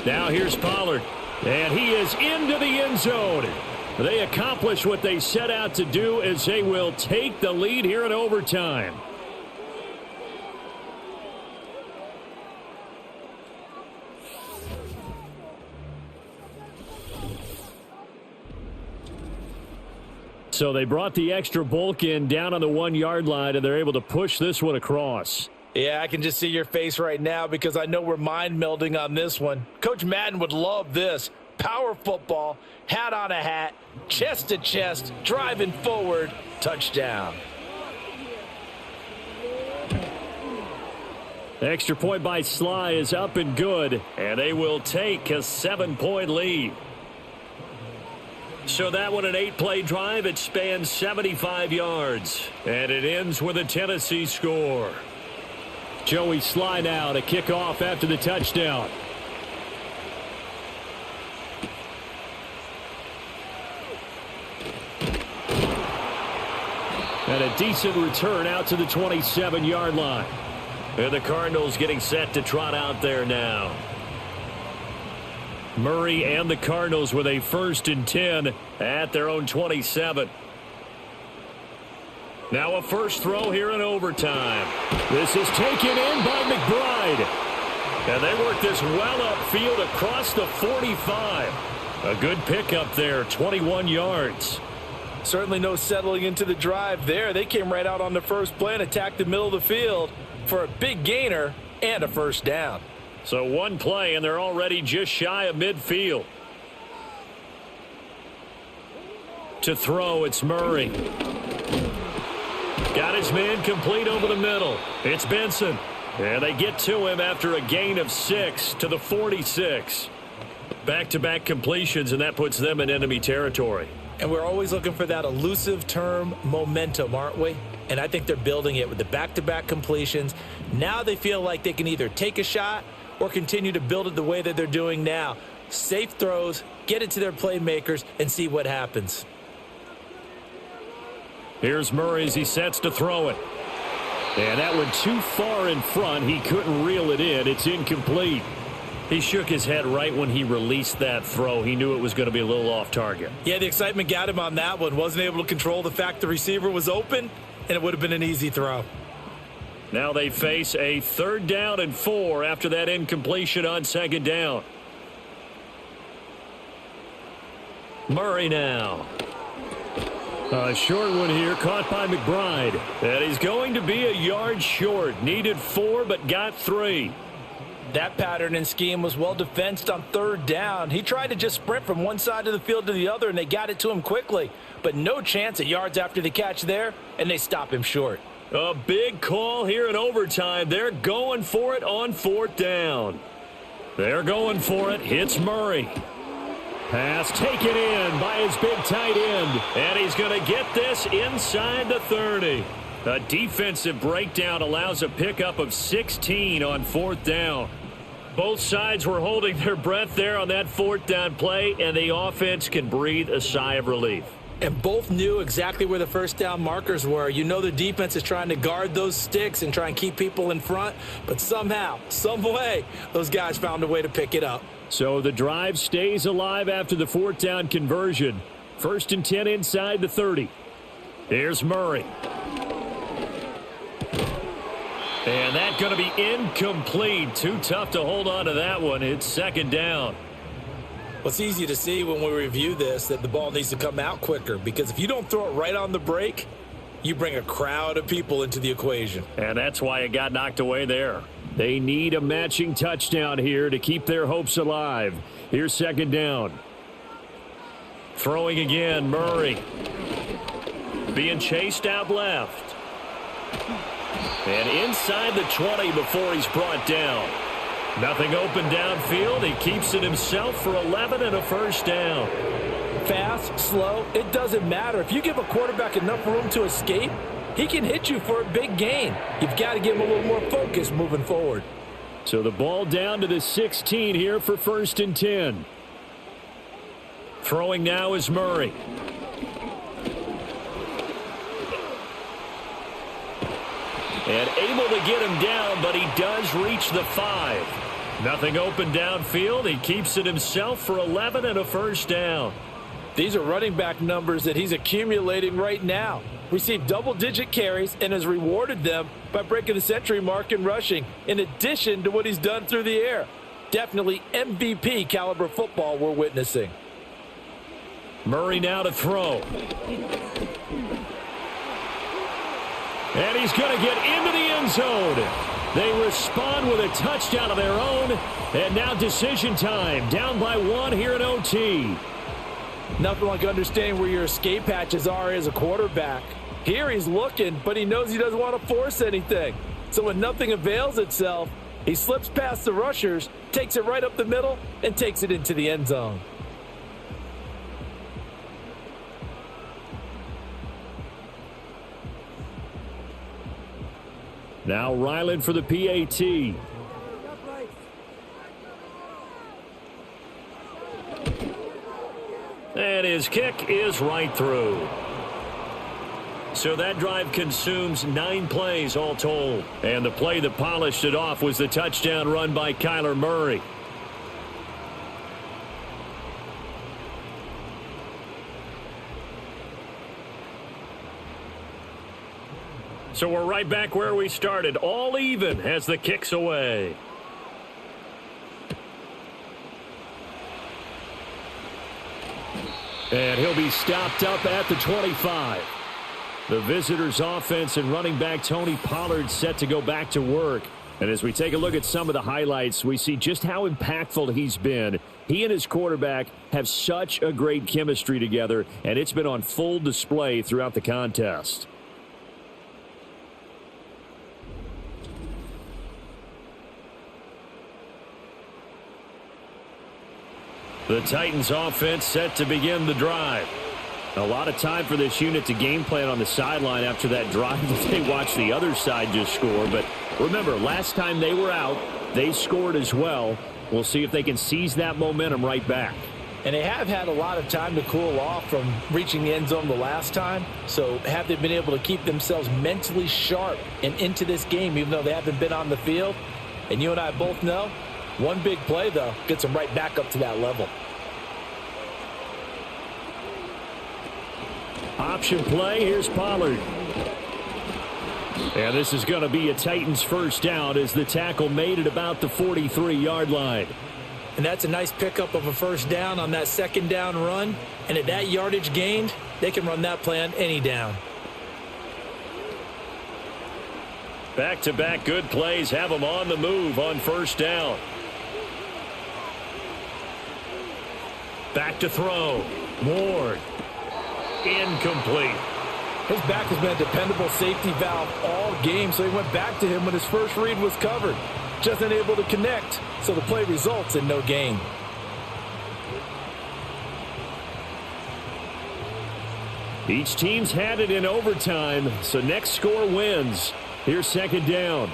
Now here's Pollard, and he is into the end zone. They accomplish what they set out to do as they will take the lead here in overtime. So they brought the extra bulk in down on the 1-yard line, and they're able to push this one across. Yeah, I can just see your face right now because I know we're mind melding on this one. Coach Madden would love this. Power football, hat on a hat, chest to chest, driving forward, touchdown. Extra point by Sly is up and good, and they will take a 7-point lead. So that one, an 8-play drive. It spans 75 yards, and it ends with a Tennessee score. Joey Sly now to kick off after the touchdown. And a decent return out to the 27-yard line. And the Cardinals getting set to trot out there now. Murray and the Cardinals with a 1st and 10 at their own 27. Now a first throw here in overtime. This is taken in by McBride. And they work this well upfield across the 45. A good pickup there, 21 yards. Certainly no settling into the drive there. They came right out on the first play and attacked the middle of the field for a big gainer and a 1st down. So one play, and they're already just shy of midfield. To throw, it's Murray. Got his man complete over the middle. It's Benson. And they get to him after a gain of 6 to the 46. Back-to-back completions, and that puts them in enemy territory. And we're always looking for that elusive term, momentum, aren't we? And I think they're building it with the back-to-back completions. Now they feel like they can either take a shot or continue to build it the way that they're doing now. Safe throws, get it to their playmakers, and see what happens. Here's Murray as he sets to throw it. And that one too far in front. He couldn't reel it in. It's incomplete. He shook his head right when he released that throw. He knew it was going to be a little off target. Yeah, the excitement got him on that one. Wasn't able to control the fact the receiver was open, and it would have been an easy throw. Now they face a 3rd down and 4 after that incompletion on 2nd down. Murray now. A short one here, caught by McBride. And he's going to be a yard short. Needed 4, but got 3. That pattern and scheme was well defensed on 3rd down. He tried to just sprint from one side of the field to the other, and they got it to him quickly. But no chance at yards after the catch there, and they stop him short. A big call here in overtime. They're going for it on 4th down. They're going for it. Hits Murray. Pass taken in by his big tight end. And he's going to get this inside the 30. A defensive breakdown allows a pickup of 16 on 4th down. Both sides were holding their breath there on that 4th down play, and the offense can breathe a sigh of relief. And both knew exactly where the first down markers were. You know the defense is trying to guard those sticks and try and keep people in front, but somehow, some way, those guys found a way to pick it up. So the drive stays alive after the 4th down conversion. 1st and 10 inside the 30. Here's Murray. And that's going to be incomplete. Too tough to hold on to that one. It's 2nd down. Well, it's easy to see when we review this that the ball needs to come out quicker, because if you don't throw it right on the break, you bring a crowd of people into the equation. And that's why it got knocked away there. They need a matching touchdown here to keep their hopes alive. Here's 2nd down. Throwing again, Murray. Being chased out left. And inside the 20 before he's brought down. Nothing open downfield. He keeps it himself for 11 and a 1st down. Fast, slow, it doesn't matter. If you give a quarterback enough room to escape, he can hit you for a big gain. You've got to give him a little more focus moving forward. So the ball down to the 16 here for 1st and 10. Throwing now is Murray. And able to get him down, but he does reach the 5. Nothing open downfield. He keeps it himself for 11 and a 1st down. These are running back numbers that he's accumulating right now. Received double-digit carries and has rewarded them by breaking the century mark in rushing, in addition to what he's done through the air. Definitely MVP caliber football we're witnessing. Murray now to throw. And he's going to get into the end zone. They respond with a touchdown of their own. And now decision time. Down by 1 here in OT. Nothing like understanding where your escape hatches are as a quarterback. Here he's looking, but he knows he doesn't want to force anything. So when nothing avails itself, he slips past the rushers, takes it right up the middle, and takes it into the end zone. Now Ryland for the PAT. And his kick is right through. So that drive consumes 9 plays all told. And the play that polished it off was the touchdown run by Kyler Murray. So we're right back where we started, all even as the kick's away. And he'll be stopped up at the 25. The visitors' offense and running back Tony Pollard set to go back to work. And as we take a look at some of the highlights, we see just how impactful he's been. He and his quarterback have such a great chemistry together, and it's been on full display throughout the contest. The Titans offense set to begin the drive. A lot of time for this unit to game plan on the sideline after that drive that they watched the other side just score. But remember, last time they were out, they scored as well. We'll see if they can seize that momentum right back. And they have had a lot of time to cool off from reaching the end zone the last time. So have they been able to keep themselves mentally sharp and into this game, even though they haven't been on the field? And you and I both know, one big play, though, gets them right back up to that level. Option play, here's Pollard. And this is going to be a Titans first down as the tackle made at about the 43-yard line. And that's a nice pickup of a first down on that second down run. And at that yardage gained, they can run that play on any down. Back-to-back good plays have them on the move on first down. Back to throw. Ward. Incomplete. His back has been a dependable safety valve all game, so he went back to him when his first read was covered. Just unable to connect, so the play results in no gain. Each team's had it in overtime, so next score wins. Here's second down.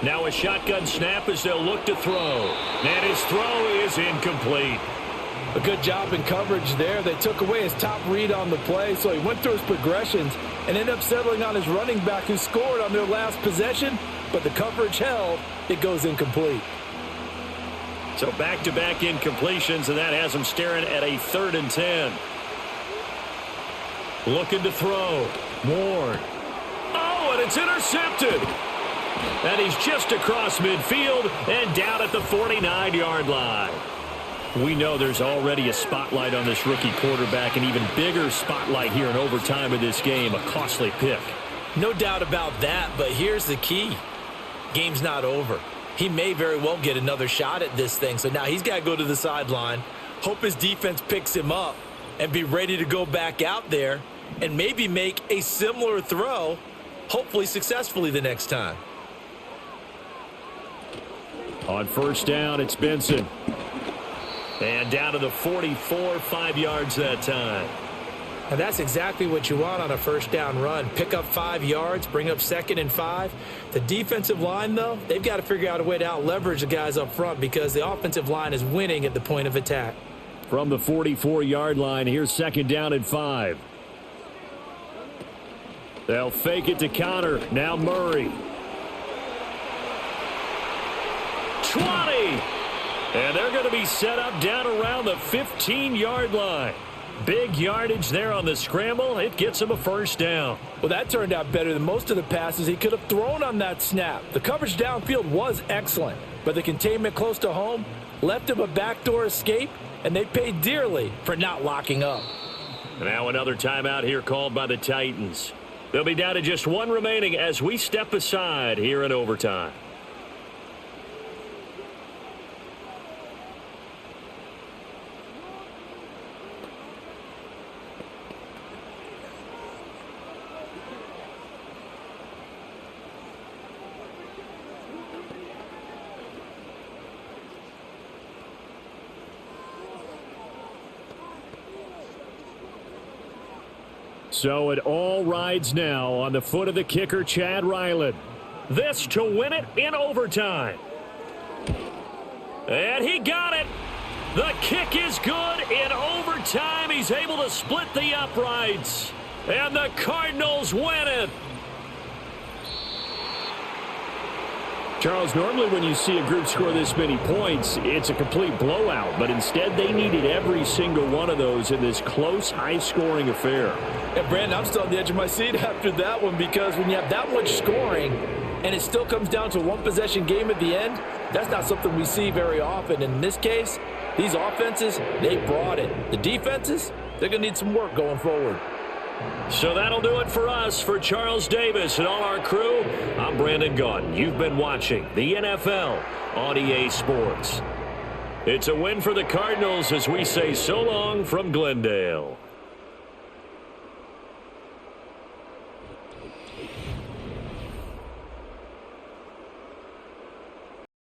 Now a shotgun snap as they'll look to throw. And his throw is incomplete. A good job in coverage there. They took away his top read on the play, so he went through his progressions and ended up settling on his running back who scored on their last possession, but the coverage held. It goes incomplete. So back-to-back incompletions, and that has him staring at a 3rd and 10. Looking to throw. Ward. Oh, and it's intercepted. And he's just across midfield and down at the 49-yard line. We know there's already a spotlight on this rookie quarterback, an even bigger spotlight here in overtime of this game, a costly pick. No doubt about that, but here's the key. Game's not over. He may very well get another shot at this thing, so now he's got to go to the sideline, hope his defense picks him up, and be ready to go back out there and maybe make a similar throw, hopefully successfully the next time. On first down, it's Benson. And down to the 44, 5 yards that time. And that's exactly what you want on a first down run. Pick up 5 yards, bring up 2nd and 5. The defensive line, though, they've got to figure out a way to out-leverage the guys up front because the offensive line is winning at the point of attack. From the 44-yard line, here's second down and 5. They'll fake it to Connor. Now Murray. 20! And they're going to be set up down around the 15-yard line. Big yardage there on the scramble. It gets him a first down. Well, that turned out better than most of the passes he could have thrown on that snap. The coverage downfield was excellent, but the containment close to home left him a backdoor escape, and they paid dearly for not locking up. Now another timeout here called by the Titans. They'll be down to just one remaining as we step aside here in overtime. So it all rides now on the foot of the kicker, Chad Ryland. This to win it in overtime. And he got it. The kick is good in overtime. He's able to split the uprights. And the Cardinals win it. Charles, normally when you see a group score this many points, it's a complete blowout. But instead, they needed every single one of those in this close, high-scoring affair. Yeah, Brandon, I'm still on the edge of my seat after that one because when you have that much scoring and it still comes down to a one-possession game at the end, that's not something we see very often. In this case, these offenses, they brought it. The defenses, they're going to need some work going forward. So that'll do it for us. For Charles Davis and all our crew, I'm Brandon Gaudin. You've been watching the NFL on EA Sports. It's a win for the Cardinals as we say so long from Glendale.